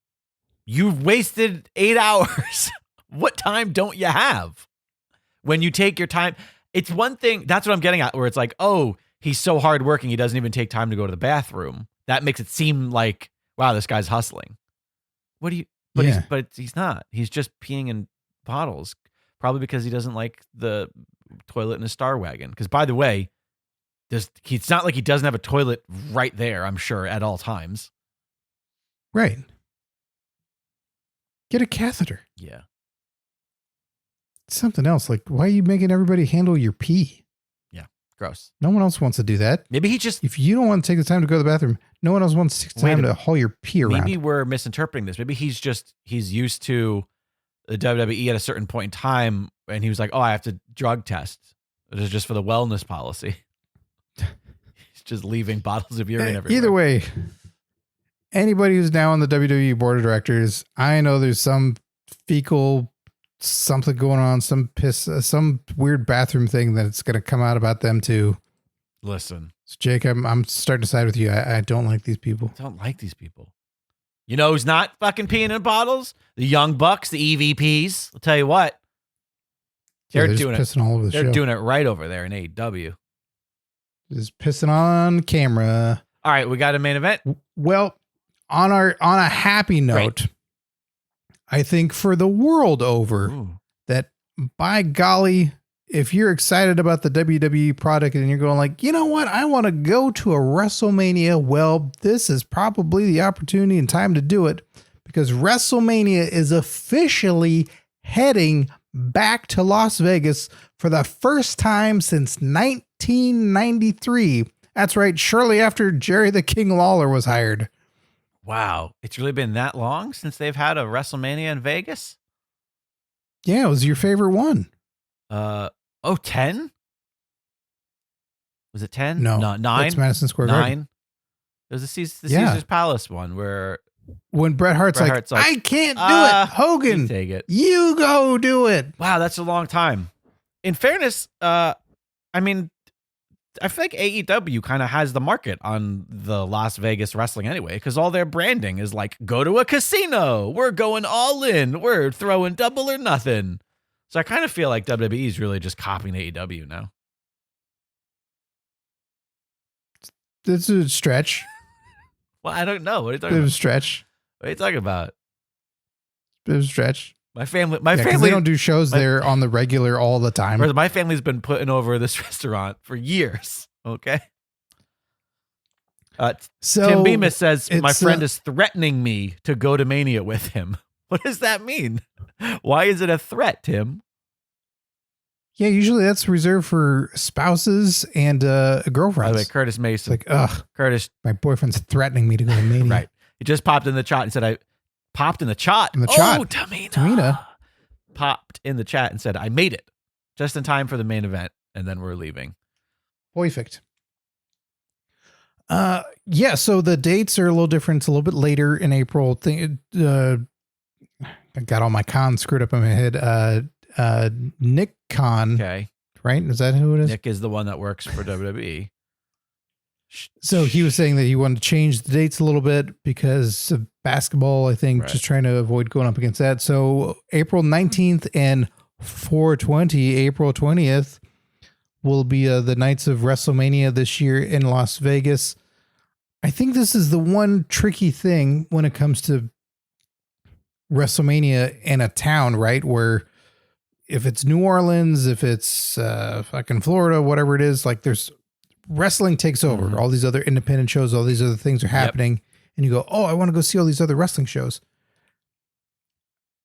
You've wasted 8 hours. What time don't you have? When you take your time, it's one thing. That's what I'm getting at, where it's like, oh, he's so hardworking, he doesn't even take time to go to the bathroom. That makes it seem like, wow, this guy's hustling. What do you? But he's not. He's just peeing in bottles, probably because he doesn't like the toilet in his Star Wagon. Because by the way, it's not like he doesn't have a toilet right there. I'm sure at all times. Right. Get a catheter. Yeah. Something else. Like, why are you making everybody handle your pee? Yeah. Gross. No one else wants to do that. Maybe he just... If you don't want to take the time to go to the bathroom, no one else wants to take the time to haul your pee around. Maybe we're misinterpreting this. Maybe he's used to the WWE at a certain point in time, and he was like, oh, I have to drug test. It is just for the wellness policy. He's just leaving bottles of urine everywhere. Either way, anybody who's now on the WWE board of directors, I know there's some fecal something going on, some piss, some weird bathroom thing that's going to come out about them too. Listen, so Jake, I'm starting to side with you. I don't like these people. I don't like these people. You know who's not fucking peeing in bottles? The Young Bucks, the EVPs. I'll tell you what. They're doing it. Pissing all over the show. They're doing it right over there in AEW. Just pissing on camera. All right, we got a main event. Well, on a happy note, I think for the world over, that by golly, if you're excited about the WWE product and you're going like, you know what, I want to go to a WrestleMania. Well, this is probably the opportunity and time to do it because WrestleMania is officially heading back to Las Vegas for the first time since 1993. That's right. Shortly after Jerry the King Lawler was hired. Wow. It's really been that long since they've had a WrestleMania in Vegas? Yeah, it was your favorite one. 10? Was it 10? No, 9? That's Madison Square Garden. 9? There's the Caesar's Palace one where... When Bret Hart's like, I can't do it. Hogan, take it. You go do it. Wow, that's a long time. In fairness, I mean, I feel like AEW kind of has the market on the Las Vegas wrestling anyway, because all their branding is like, go to a casino. We're going all in. We're throwing double or nothing. So I kind of feel like WWE is really just copying AEW now. It's a stretch. Well, I don't know. What are you talking Bit of about? a stretch. What are you talking about? Bit of a stretch. My family, they don't do shows there on the regular all the time. My family's been putting over this restaurant for years. Okay. So Tim Bemis says my friend is threatening me to go to Mania with him. What does that mean? Why is it a threat, Tim? Yeah, usually that's reserved for spouses and girlfriends. By the way, Curtis Mason. It's like, Curtis, my boyfriend's threatening me to go to Mania. Right. He just popped in the chat and said, I popped in the chat. Oh, Tamina. Popped in the chat and said, I made it just in time for the main event. And then we're leaving. Perfect. Yeah, so the dates are a little different. It's a little bit later in April. I got all my cons screwed up in my head. Nick Khan. Okay. Right? Is that who it is? Nick is the one that works for WWE. So he was saying that he wanted to change the dates a little bit because of basketball, I think, Right. just trying to avoid going up against that. So April 19th and 4/20, April 20th will be the nights of WrestleMania this year in Las Vegas. I think this is the one tricky thing when it comes to WrestleMania in a town, right? Where if it's New Orleans, if it's fucking Florida, whatever it is, like there's wrestling takes over. Mhm. All these other independent shows, all these other things are happening. And you go, oh, I want to go see all these other wrestling shows.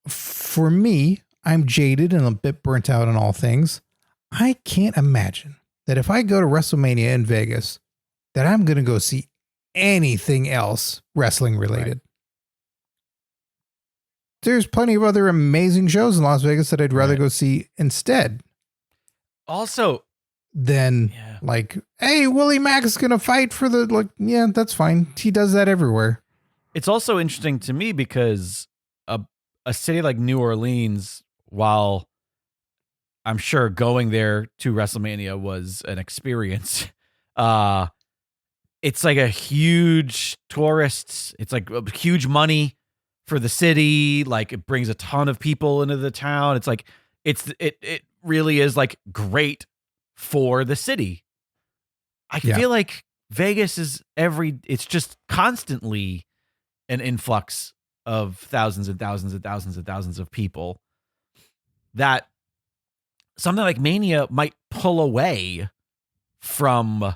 For me, I'm jaded and a bit burnt out on all things. I can't imagine that if I go to WrestleMania in Vegas, that I'm going to go see anything else wrestling related. Right. There's plenty of other amazing shows in Las Vegas that I'd rather Right. go see instead Also, than like, hey, Willie Mack is going to fight for the, like, yeah, that's fine. He does that everywhere. it's also interesting to me because a city like New Orleans, while I'm sure going there to WrestleMania was an experience, it's like a huge tourists. It's like huge money for the city. Like it brings a ton of people into the town. It's like it really is like great for the city. I feel like Vegas is it's just constantly an influx of thousands and thousands and thousands and thousands of people that something like Mania might pull away from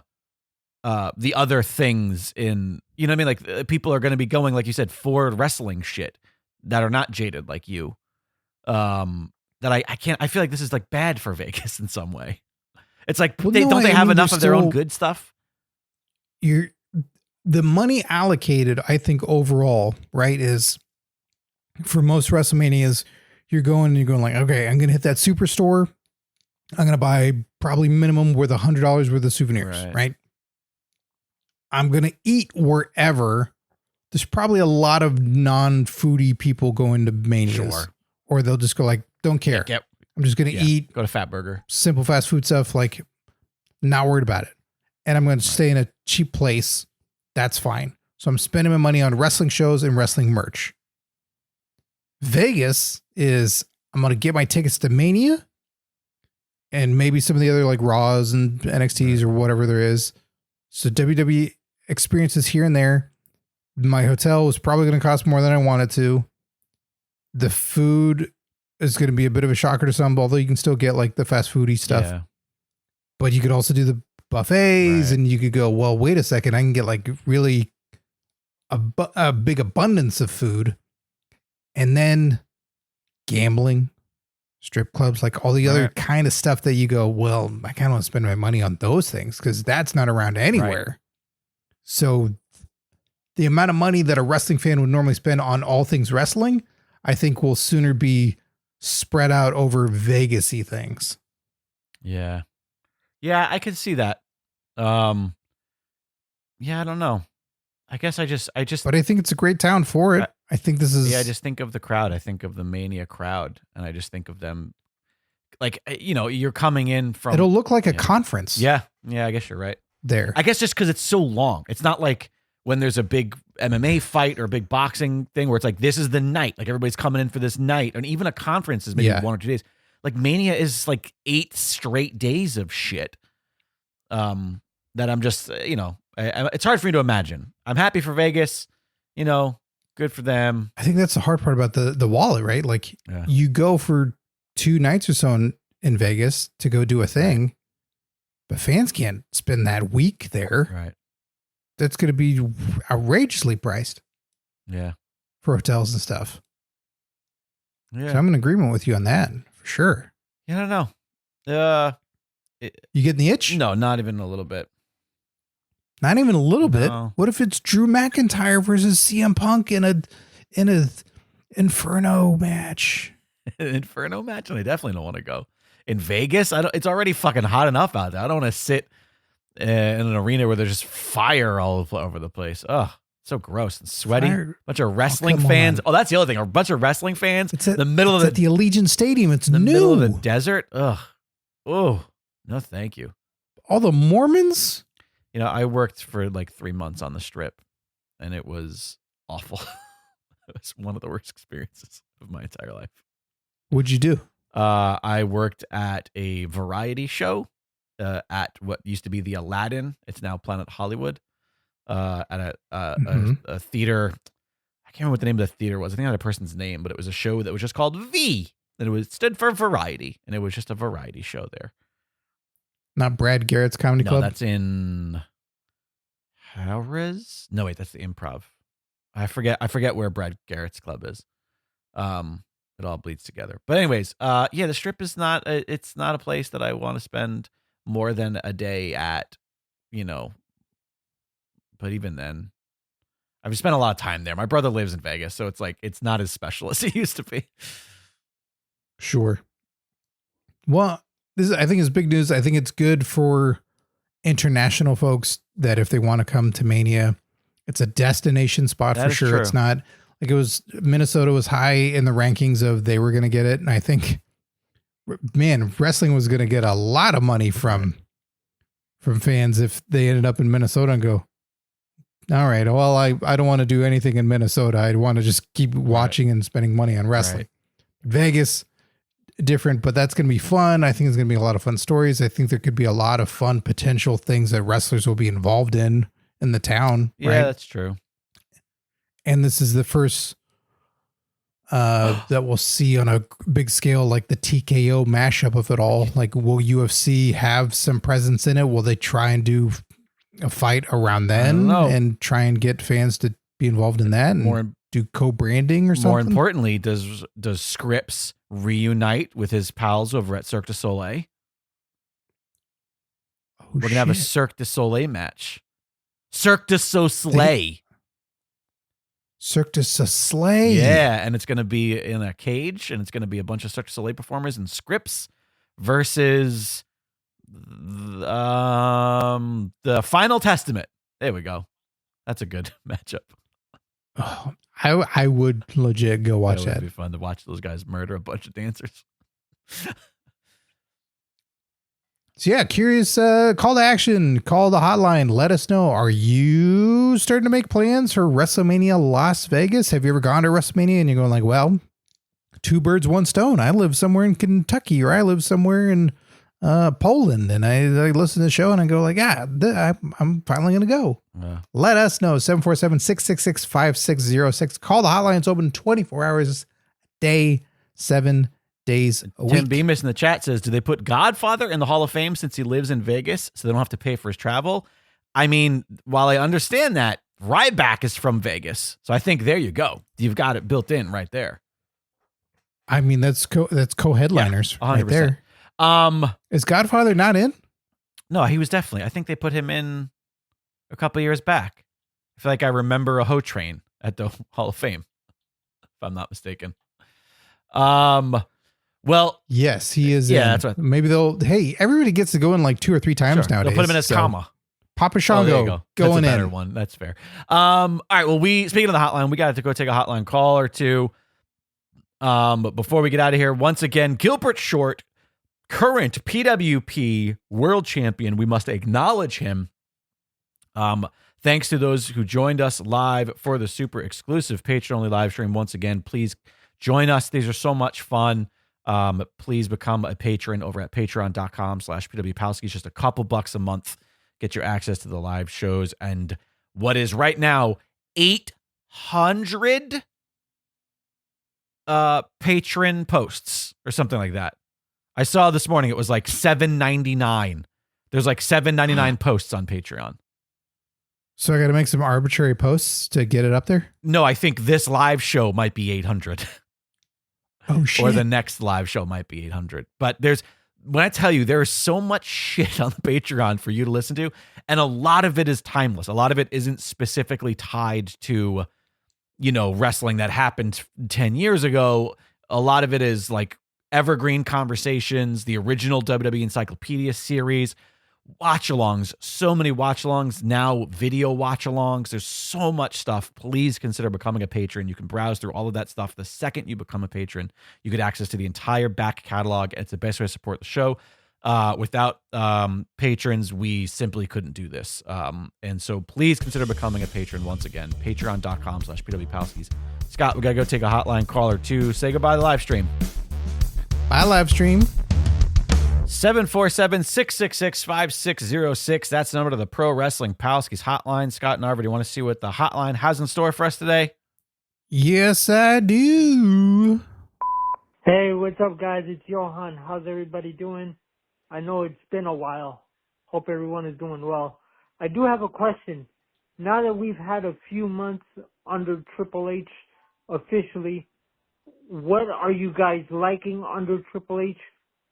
the other things in, you know what I mean? Like people are going to be going, like you said, for wrestling shit that are not jaded like you. That I feel like this is like bad for Vegas in some way. It's like, don't they have enough of their own good stuff? The money allocated, I think overall, right, is for most WrestleManias, you're going like, okay, I'm going to hit that superstore. I'm going to buy probably minimum worth $100 worth of souvenirs, right? I'm going to eat wherever. There's probably a lot of non-foodie people going to Manias. Sure. Or they'll just go like, don't care. I'm just going to eat. Go to Fat Burger. Simple fast food stuff, like not worried about it. And I'm going to stay in a cheap place. That's fine. So I'm spending my money on wrestling shows and wrestling merch. Vegas is, I'm going to get my tickets to Mania and maybe some of the other like Raws and NXTs or whatever there is. So WWE experiences here and there. My hotel was probably going to cost more than I wanted to. The food is going to be a bit of a shocker to some, although you can still get like the fast foodie stuff. Yeah. But you could also do the buffets and you could go, well, wait a second. I can get like really a big abundance of food. And then gambling, strip clubs, like all the other kind of stuff that you go, well, I kind of want to spend my money on those things because that's not around anywhere. Right. So the amount of money that a wrestling fan would normally spend on all things wrestling, I think will sooner be spread out over Vegas-y things. Yeah. Yeah, I could see that. Yeah, I don't know. I guess I just But I think it's a great town for it. I think this is I just think of the crowd. I think of the Mania crowd, and I just think of them like, you're coming in from. It'll look like a conference. Yeah. Yeah. I guess you're right. There. I guess just because it's so long. It's not like when there's a big MMA fight or a big boxing thing where it's like, this is the night. Like everybody's coming in for this night. And even a conference is maybe 1 or 2 days. Like Mania is like 8 straight days of shit. That I'm just, it's hard for me to imagine. I'm happy for Vegas, good for them. I think that's the hard part about the wallet, right? Like you go for 2 nights or so in Vegas to go do a thing, but fans can't spend that week there. Right. That's going to be outrageously priced. Yeah. For hotels and stuff. Yeah. So I'm in agreement with you on that for sure. I don't know. You getting the itch? No, not even a little bit. Not even a little bit. No. What if it's Drew McIntyre versus CM Punk in a Inferno match? An Inferno match? And I definitely don't want to go. In Vegas, it's already fucking hot enough out there. I don't want to sit in an arena where there's just fire all over the place. Ugh, so gross and sweaty. Bunch of wrestling fans. Oh, that's the other thing. A bunch of wrestling fans. It's at the middle of at the Allegiant Stadium. It's the new. Middle of the desert. Ugh. Oh, no, thank you. All the Mormons. I worked for like 3 months on the Strip, and it was awful. It was one of the worst experiences of my entire life. What'd you do? I worked at a variety show at what used to be the Aladdin. It's now Planet Hollywood. At a theater. I can't remember what the name of the theater was. I think I had a person's name, but it was a show that was just called V. And it stood for variety, and it was just a variety show there. Not Brad Garrett's Comedy Club? No, that's in Harris. No, wait, that's the Improv. I forget where Brad Garrett's club is. It all bleeds together. But anyways, the Strip is not it's not a place that I want to spend more than a day at, But even then, I've spent a lot of time there. My brother lives in Vegas, so it's like it's not as special as it used to be. Sure. Well, I think it's big news. I think it's good for international folks that if they want to come to Mania, it's a destination spot for sure. True. It's not like Minnesota was high in the rankings of they were going to get it. And I think, man, wrestling was going to get a lot of money from fans if they ended up in Minnesota and go, all right, well, I don't want to do anything in Minnesota. I want to just keep watching and spending money on wrestling. Right. Vegas, different, but that's going to be fun. I think it's going to be a lot of fun stories. I think there could be a lot of fun potential things that wrestlers will be involved in the town. Yeah, right? That's true. And this is the first that we'll see on a big scale, like the TKO mashup of it all. Like, will UFC have some presence in it? Will they try and do a fight around then and try and get fans to be involved in that and do co-branding or something? More importantly, does Scripps reunite with his pals over at Cirque du Soleil? We're going to have a Cirque du Soleil match. Cirque du Soleil. Cirque du Soleil. Yeah, and it's going to be in a cage, and it's going to be a bunch of Cirque du Soleil performers and Scripps versus the Final Testament. There we go. That's a good matchup. Oh, I would legit go watch that. It would be fun to watch those guys murder a bunch of dancers. So yeah, curious, call to action, call the hotline. Let us know. Are you starting to make plans for Wrestlemania Las Vegas? Have you ever gone to Wrestlemania and you're going like, well, 2 birds, 1 stone. I live somewhere in Kentucky, or I live somewhere in Poland, and I listen to the show and I go like, I'm finally going to go. Let us know. 747-666-5606. Call the hotline. It's open 24 hours a day, 7 days a week. Tim Bemis in the chat says, do they put Godfather in the Hall of Fame since he lives in Vegas so they don't have to pay for his travel? I mean, while I understand that, Ryback is from Vegas. So I think there you go. You've got it built in right there. I mean, that's co-headliners right there. Is Godfather not in? No, he was definitely. I think they put him in a couple years back. I feel like I remember a Ho Train at the Hall of Fame, if I'm not mistaken. Well, yes, he is. Yeah, that's right. Maybe everybody gets to go in like 2 or 3 times nowadays. They'll put him in as Kama. Papa Shango going in. That's a better one. That's fair. All right. Well, speaking of the hotline, we got to go take a hotline call or two. But before we get out of here, once again, Gilbert Short current PWP world champion. We must acknowledge him. Thanks to those who joined us live for the super exclusive Patreon-only live stream. Once again, please join us. These are so much fun. Please become a patron over at patreon.com/PWPalskis. Just a couple bucks a month. Get your access to the live shows and what is right now 800 patron posts or something like that. I saw this morning it was like $7.99. There's like $7.99 posts on Patreon. So I got to make some arbitrary posts to get it up there? No, I think this live show might be 800. Oh, shit. Or the next live show might be 800. But when I tell you, there is so much shit on the Patreon for you to listen to, and a lot of it is timeless. A lot of it isn't specifically tied to, wrestling that happened 10 years ago. A lot of it is like evergreen conversations, the original WWE Encyclopedia series, watch-alongs, so many watch-alongs, now video watch-alongs. There's so much stuff. Please consider becoming a patron. You can browse through all of that stuff. The second you become a patron, you get access to the entire back catalog. It's the best way to support the show. Without patrons, we simply couldn't do this. And so please consider becoming a patron once again. Patreon.com/PWPalskis. Scott, we got to go take a hotline call or two. Say goodbye to the live stream. Bye, live stream. 747-666-5606. That's the number to the Pro Wrestling Palskis hotline. Scott and Arvid, do you want to see what the hotline has in store for us today? Yes, I do. Hey, what's up, guys? It's Johan. How's everybody doing? I know it's been a while. Hope everyone is doing well. I do have a question. Now that we've had a few months under Triple H officially, what are you guys liking under Triple H?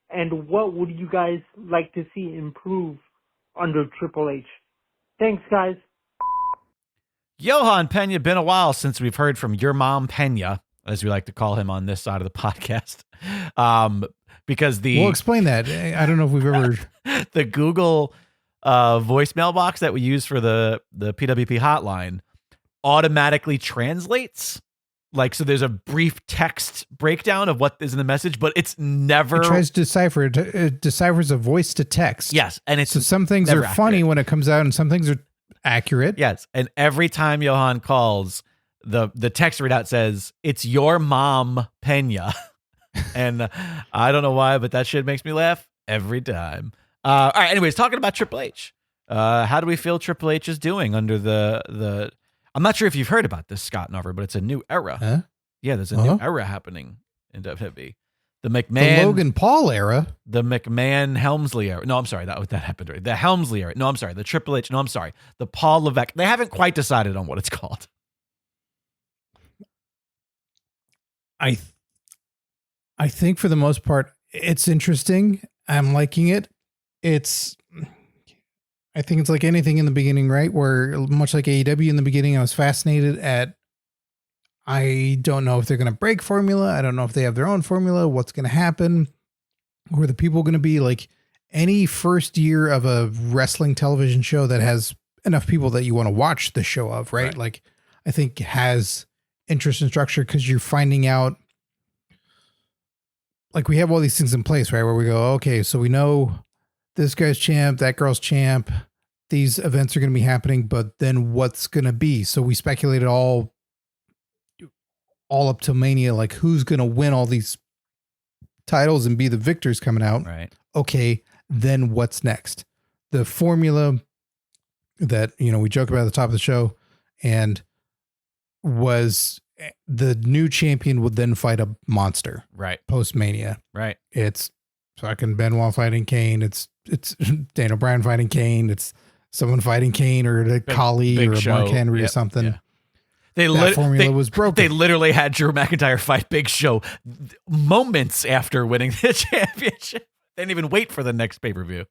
And what would you guys like to see improve under Triple H? Thanks, guys. Johan Pena, been a while since we've heard from your mom, Pena, as we like to call him on this side of the podcast. Because We'll explain that. I don't know if we've ever... the Google voicemail box that we use for the PWP hotline automatically translates. Like, so there's a brief text breakdown of what is in the message, but it's never... It tries to decipher. It deciphers a voice to text. Yes, and it's so some things are funny when it comes out and some things are accurate. Yes, and every time Johan calls, the text readout says, "It's your mom, Pena." And I don't know why, but that shit makes me laugh every time. All right, anyways, talking about Triple H. How do we feel Triple H is doing under the I'm not sure if you've heard about this, Scott and Over, but it's a new era. Huh? Yeah, there's a new era happening in WWE. The Logan Paul era. The McMahon Helmsley era. No, I'm sorry. That happened already. The Helmsley era. No, I'm sorry. The Triple H. No, I'm sorry. The Paul Levesque. They haven't quite decided on what it's called. I think for the most part, it's interesting. I'm liking it. I think it's like anything in the beginning, right? Where much like AEW in the beginning, I was fascinated at, I don't know if they're going to break formula. I don't know if they have their own formula. What's going to happen? Who are the people going to be? Like any first year of a wrestling television show that has enough people that you want to watch the show of, right? Like I think has interest and structure because you're finding out, like we have all these things in place, right? Where we go, okay, so we know this guy's champ, that girl's champ, these events are going to be happening, but then what's going to be? So we speculated all up to Mania, like who's going to win all these titles and be the victors coming out. Right. Okay. Then what's next? The formula that, we joke about at the top of the show and was the new champion would then fight a monster. Right. Post Mania. Right. It's fucking Benoit fighting Kane. It's Daniel Bryan fighting Kane. It's someone fighting Kane or a Khali or a Mark Henry or something. Yeah. That formula was broken. They literally had Drew McIntyre fight Big Show moments after winning the championship. They didn't even wait for the next pay-per-view.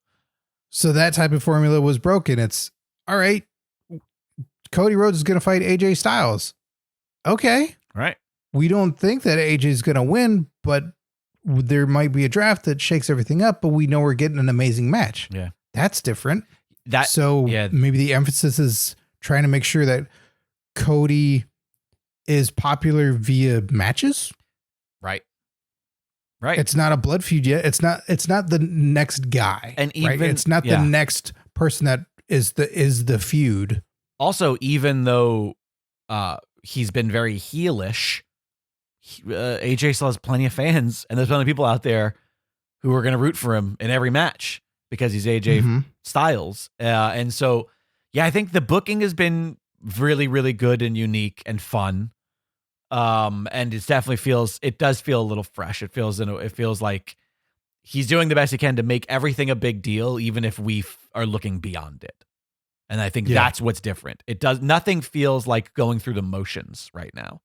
So that type of formula was broken. It's all right. Cody Rhodes is going to fight AJ Styles. Okay. Right. We don't think that AJ is going to win, but there might be a draft that shakes everything up, but we know we're getting an amazing match. Yeah. That's different. Maybe the emphasis is trying to make sure that Cody is popular via matches. Right. Right. It's not a blood feud yet. It's not the next guy. And even it's not the next person that is the feud. Also, even though he's been very heelish, AJ still has plenty of fans, and there's plenty of people out there who are going to root for him in every match because he's AJ Styles. And so, I think the booking has been really, really good and unique and fun. And it definitely does feel a little fresh. It feels like he's doing the best he can to make everything a big deal, even if we are looking beyond it. And I think that's what's different. Nothing feels like going through the motions right now.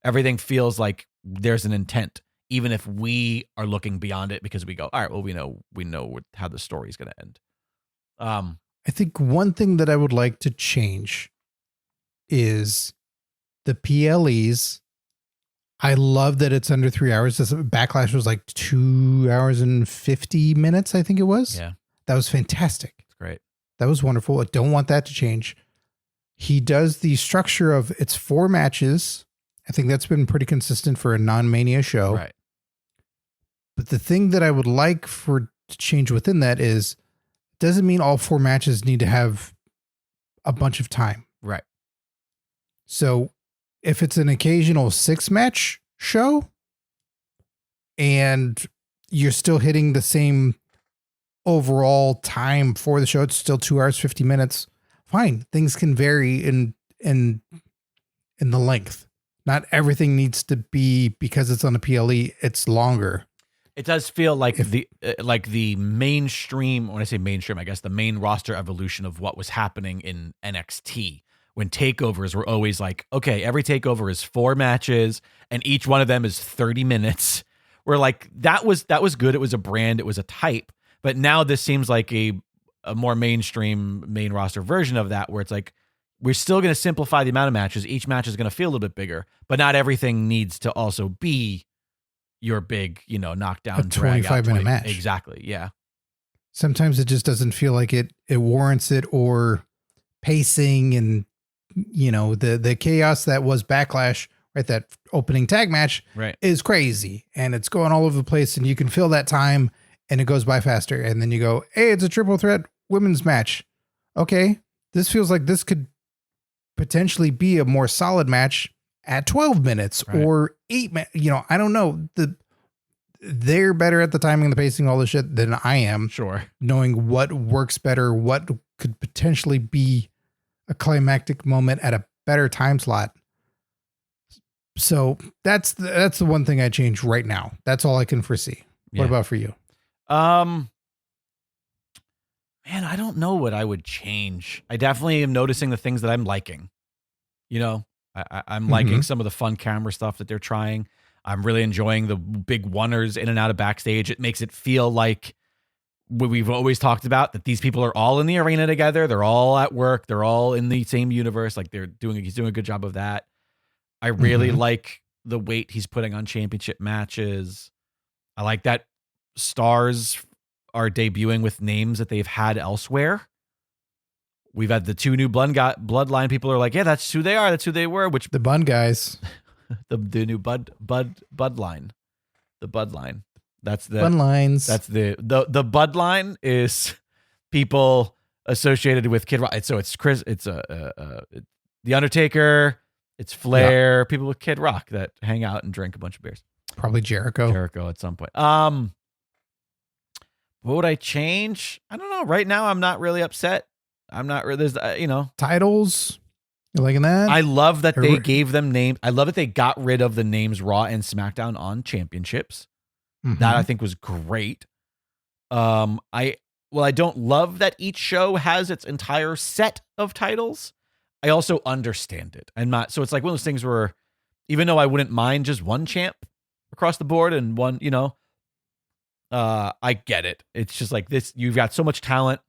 Everything feels like there's an intent, even if we are looking beyond it because we go, all right, well, we know how the story is going to end. I think one thing that I would like to change is the PLEs. I love that it's under 3 hours. This Backlash was like 2 hours and 50 minutes, I think it was. Yeah. That was fantastic. It's great. That was wonderful. I don't want that to change. He does the structure of it's 4 matches. I think that's been pretty consistent for a non-Mania show. Right. But the thing that I would like to change within that is, doesn't mean all 4 matches need to have a bunch of time. Right. So if it's an occasional 6-match show and you're still hitting the same overall time for the show, it's still 2 hours, 50 minutes. Fine. Things can vary in the length. Not everything needs to be, because it's on a PLE, it's longer. It does feel like the mainstream, when I say mainstream, I guess the main roster evolution of what was happening in NXT, when takeovers were always like, okay, every takeover is 4 matches and each one of them is 30 minutes. We're like, that was good. It was a brand. It was a type. But now this seems like a more mainstream main roster version of that, where it's like, we're still going to simplify the amount of matches. Each match is going to feel a little bit bigger, but not everything needs to also be your big, knockdown, a 25-minute match. Exactly. Yeah. Sometimes it just doesn't feel like it warrants it, or pacing and, the chaos that was Backlash, right? That opening tag match is crazy and it's going all over the place, and you can feel that time and it goes by faster. And then you go, hey, it's a triple threat women's match. Okay. This feels like this could potentially be a more solid match at 12 minutes or 8 minutes. I don't know. They're better at the timing, the pacing, all this shit than I am. Sure. Knowing what works better, what could potentially be a climactic moment at a better time slot. So that's the one thing I change right now. That's all I can foresee. Yeah. What about for you? Man, I don't know what I would change. I definitely am noticing the things that I'm liking. I'm liking some of the fun camera stuff that they're trying. I'm really enjoying the big oneers in and out of backstage. It makes it feel like what we've always talked about, that these people are all in the arena together. They're all at work. They're all in the same universe. Like he's doing a good job of that. I really like the weight he's putting on championship matches. I like that stars are debuting with names that they've had elsewhere. We've had the 2 new Bloodline people are like, yeah, that's who they are. That's who they were. Which the Bun guys, the new Budline, the Budline. That's the Bun lines. That's the Budline is people associated with Kid Rock. So it's Chris. It's the Undertaker. It's Flair. People with Kid Rock that hang out and drink a bunch of beers. Probably Jericho at some point. What would I change? I don't know. Right now, I'm not really upset. I'm not really, titles. You liking that? I love that they gave them names. I love that they got rid of the names Raw and SmackDown on championships. That I think was great. I don't love that each show has its entire set of titles. I also understand it. So it's like one of those things where, even though I wouldn't mind just one champ across the board and one, I get it. It's just like this. You've got so much talent.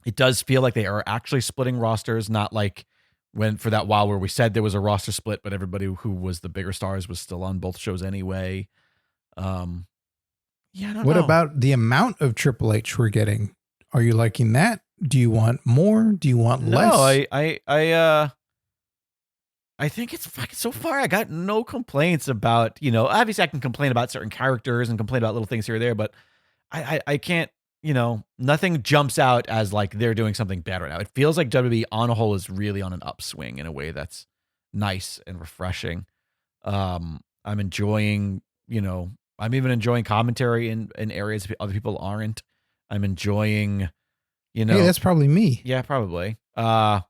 It does feel like they are actually splitting rosters, not like when for that while where we said there was a roster split, but everybody who was the bigger stars was still on both shows anyway. I don't know. What about the amount of Triple H we're getting? Are you liking that? Do you want more? Do you want less? No, I think it's fucking so far. I got no complaints about, obviously I can complain about certain characters and complain about little things here or there, but I can't, nothing jumps out as like they're doing something better now. It feels like WWE on a whole is really on an upswing in a way that's nice and refreshing. I'm enjoying, I'm even enjoying commentary in areas other people aren't. I'm enjoying, Hey, that's probably me. Yeah, probably. I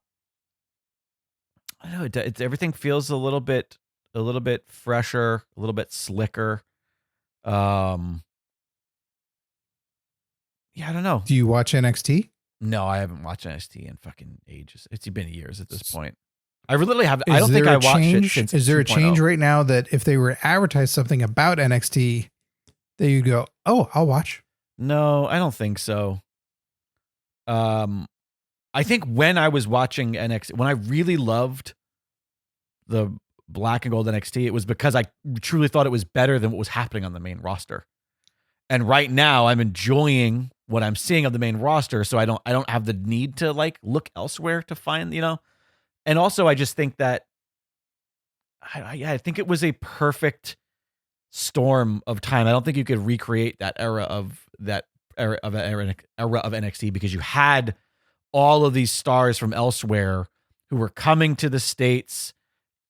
don't know. Everything feels a little bit fresher, a little bit slicker. Yeah, I don't know. Do you watch NXT? No, I haven't watched NXT in fucking ages. It's been years at this point. I literally have. Is I don't think I watched it since. Is there 2.0. a change right now that if they were to advertise something about NXT, that you go, oh, I'll watch? No, I don't think so. I think when I was watching NXT, when I really loved the black and gold NXT, it was because I truly thought it was better than what was happening on the main roster. And right now I'm enjoying what I'm seeing of the main roster. So I don't have the need to like look elsewhere to find, and also I just think that I think it was a perfect storm of time. I don't think you could recreate that era of NXT because you had all of these stars from elsewhere who were coming to the States,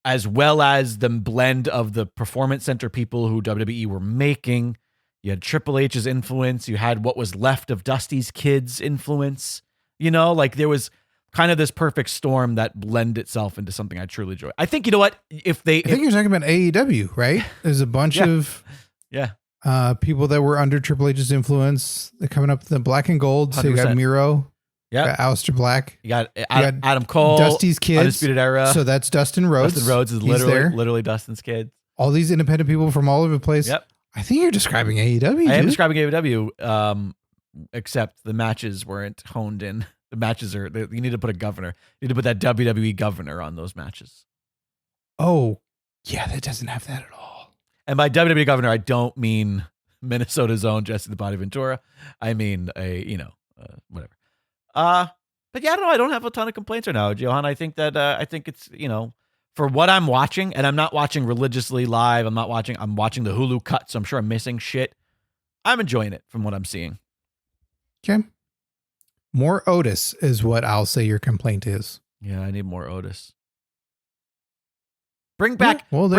as well as the blend of the Performance Center people who WWE were making. You had Triple H's influence. You had what was left of Dusty's kids' influence. Like there was kind of this perfect storm that blended itself into something I truly enjoy. I think, you know what? I think you're talking about AEW, right? There's a bunch of people that were under Triple H's influence. They're coming up with the black and gold. 100%. So you got Miro. Yeah, Aleister Black. You got Adam Cole. Dusty's kids. Undisputed Era. So that's Dustin Rhodes. Dustin Rhodes is literally Dustin's kid. All these independent people from all over the place. Yep. I think you're describing AEW. I am describing AEW, except the matches weren't honed in. The matches are. You need to put a governor. You need to put that WWE governor on those matches. Oh, yeah, that doesn't have that at all. And by WWE governor, I don't mean Minnesota's own Jesse the Body Ventura. I mean whatever. But yeah, I don't know. I don't have a ton of complaints right now, Johan. I think that I think it's for what I'm watching, and I'm not watching religiously live. I'm watching the Hulu cut, so I'm sure I'm missing shit. I'm enjoying it from what I'm seeing. Okay. More Otis is what I'll say your complaint is. Yeah, I need more Otis. Bring back Mother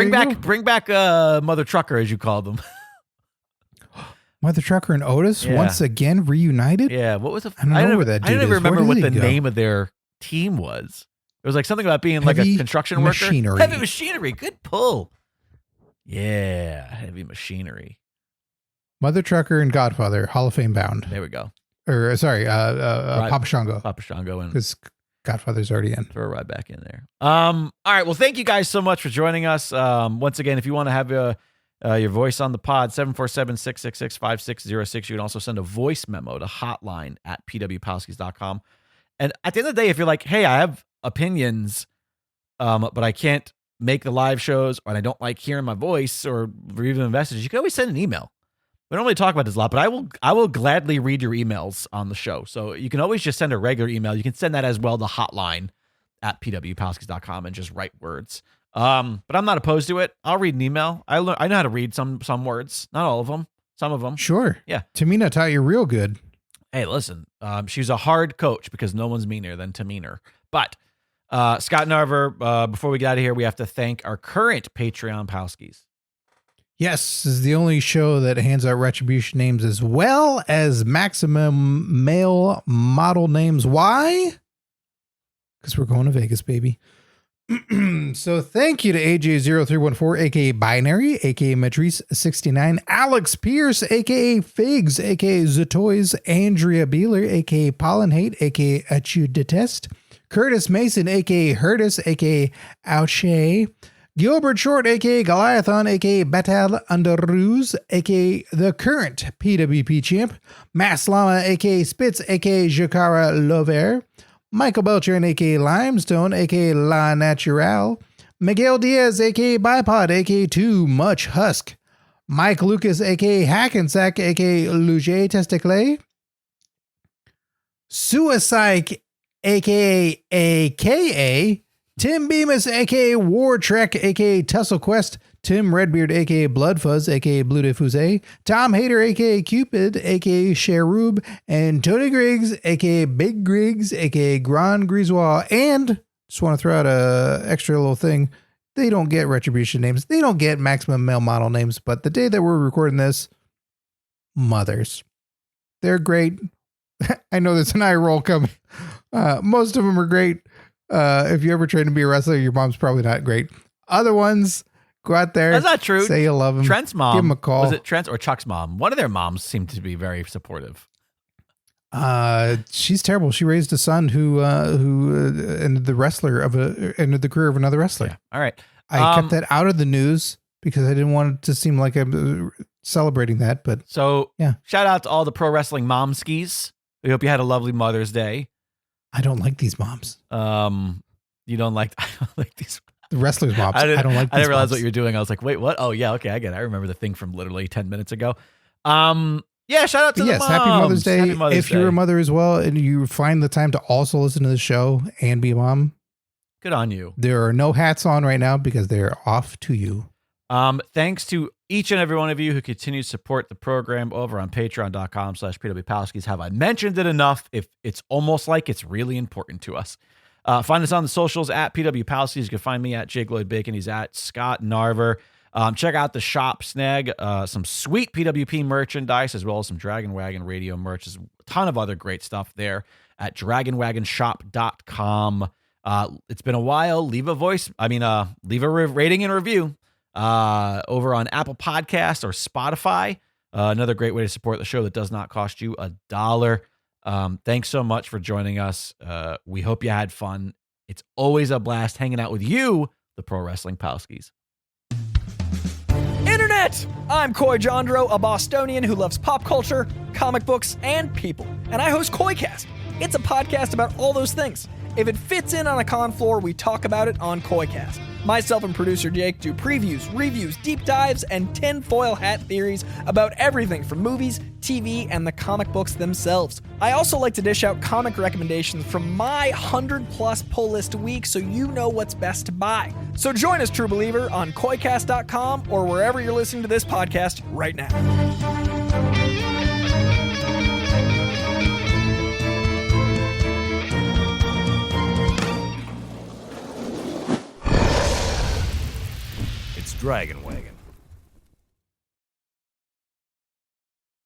Trucker, as you call them. Mother Trucker and Otis once again reunited? Yeah, what was the... I don't know where that dude is. I don't even remember what the name of their team was. It was like something about being like a construction machinery. Worker. Heavy Machinery. Good pull. Yeah, Heavy Machinery. Mother Trucker and Godfather, Hall of Fame bound. There we go. Or sorry, Papa Shango. Papa Shango, and because Godfather's already in. Throw right back in there. All right. Well, thank you guys so much for joining us. Once again, if you want to have your voice on the pod, 747-666-5606. You can also send a voice memo to hotline@pwpalskis.com. And at the end of the day, if you're like, hey, I have opinions, but I can't make the live shows, or I don't like hearing my voice or reading the messages, you can always send an email. We don't really talk about this a lot, but I will gladly read your emails on the show. So you can always just send a regular email. You can send that as well to hotline@pwpalskis.com and just write words. But I'm not opposed to it. I'll read an email. I know how to read some words, not all of them, some of them. Sure. Yeah. Tamina taught you real good. Hey, listen, she's a hard coach because no one's meaner than Tamina. But Scott Narver, before we get out of here, we have to thank our current Patreon Palskis. Yes, this is the only show that hands out retribution names as well as maximum male model names. Why? Because we're going to Vegas, baby. So thank you to AJ0314, aka Binary, aka Matrice69, Alex Pierce, aka Figs, aka Zatoys, Andrea Beeler, aka Pollen Hate, aka Achu Detest, Curtis Mason, aka Hurtis, aka Ouche, Gilbert Short, aka Goliathon, aka Batal Underoos, aka the current PWP champ, Mass Llama, aka Spitz, aka Jakara Lover, Michael Belcher, aka Limestone, aka La Natural, Miguel Diaz, aka Bipod, aka Too Much Husk, Mike Lucas, aka Hackensack, aka Luge Testicle, Suicide, aka Tim Bemis, a.k.a. War Trek, a.k.a. Tussle Quest, Tim Redbeard, a.k.a. Bloodfuzz, a.k.a. Blue Diffuse, Tom Hader, a.k.a. Cupid, a.k.a. Cherub, and Tony Griggs, a.k.a. Big Griggs, a.k.a. Grand Grisois, and just want to throw out a extra little thing. They don't get Retribution names. They don't get Maximum Male Model names, but the day that we're recording this, mothers. They're great. I know there's an eye roll coming. Most of them are great. If you ever train to be a wrestler, your mom's probably not great. Other ones, go out there. That's not true. Say you love them. Trent's mom. Give him a call. Was it Trent's or Chuck's mom? One of their moms seemed to be very supportive. She's terrible. She raised a son who ended ended the career of another wrestler. Yeah. All right. I kept that out of the news because I didn't want it to seem like I'm celebrating that. But so, yeah, shout out to all the pro wrestling momskis. We hope you had a lovely Mother's Day. I don't like these moms. You don't like? I don't like these. The wrestlers' moms. I don't like. I didn't realize what you were doing. I was like, wait, what? Oh yeah, okay, I get it. I remember the thing from literally 10 minutes ago. Yeah, shout out to the moms. Happy Mother's Day. Happy Mother's if you're a mother as well and you find the time to also listen to the show and be a mom, good on you. There are no hats on right now because they're off to you. Thanks to each and every one of you who continue to support the program over on patreon.com/PWPalskis. Have I mentioned it enough? If it's almost like it's really important to us. Find us on the socials at PWPalskis. You can find me at Jake Lloyd Bacon. He's at Scott Narver. Check out the shop, snag some sweet PWP merchandise as well as some Dragon Wagon Radio merch. There's a ton of other great stuff there at dragonwagonshop.com. It's been a while. Leave a rating and review over on Apple Podcasts or Spotify. Another great way to support the show that does not cost you $1. Thanks so much for joining us. We hope you had fun. It's always a blast hanging out with you, the Pro Wrestling Palskis. Internet! I'm Coy Jandro, a Bostonian who loves pop culture, comic books, and people. And I host Coycast. It's a podcast about all those things. If it fits in on a con floor, we talk about it on Coycast. Myself and producer Jake do previews, reviews, deep dives, and tinfoil hat theories about everything from movies, TV, and the comic books themselves. I also like to dish out comic recommendations from my 100-plus pull list a week so you know what's best to buy. So join us, True Believer, on Coycast.com or wherever you're listening to this podcast right now. Dragon Wagon.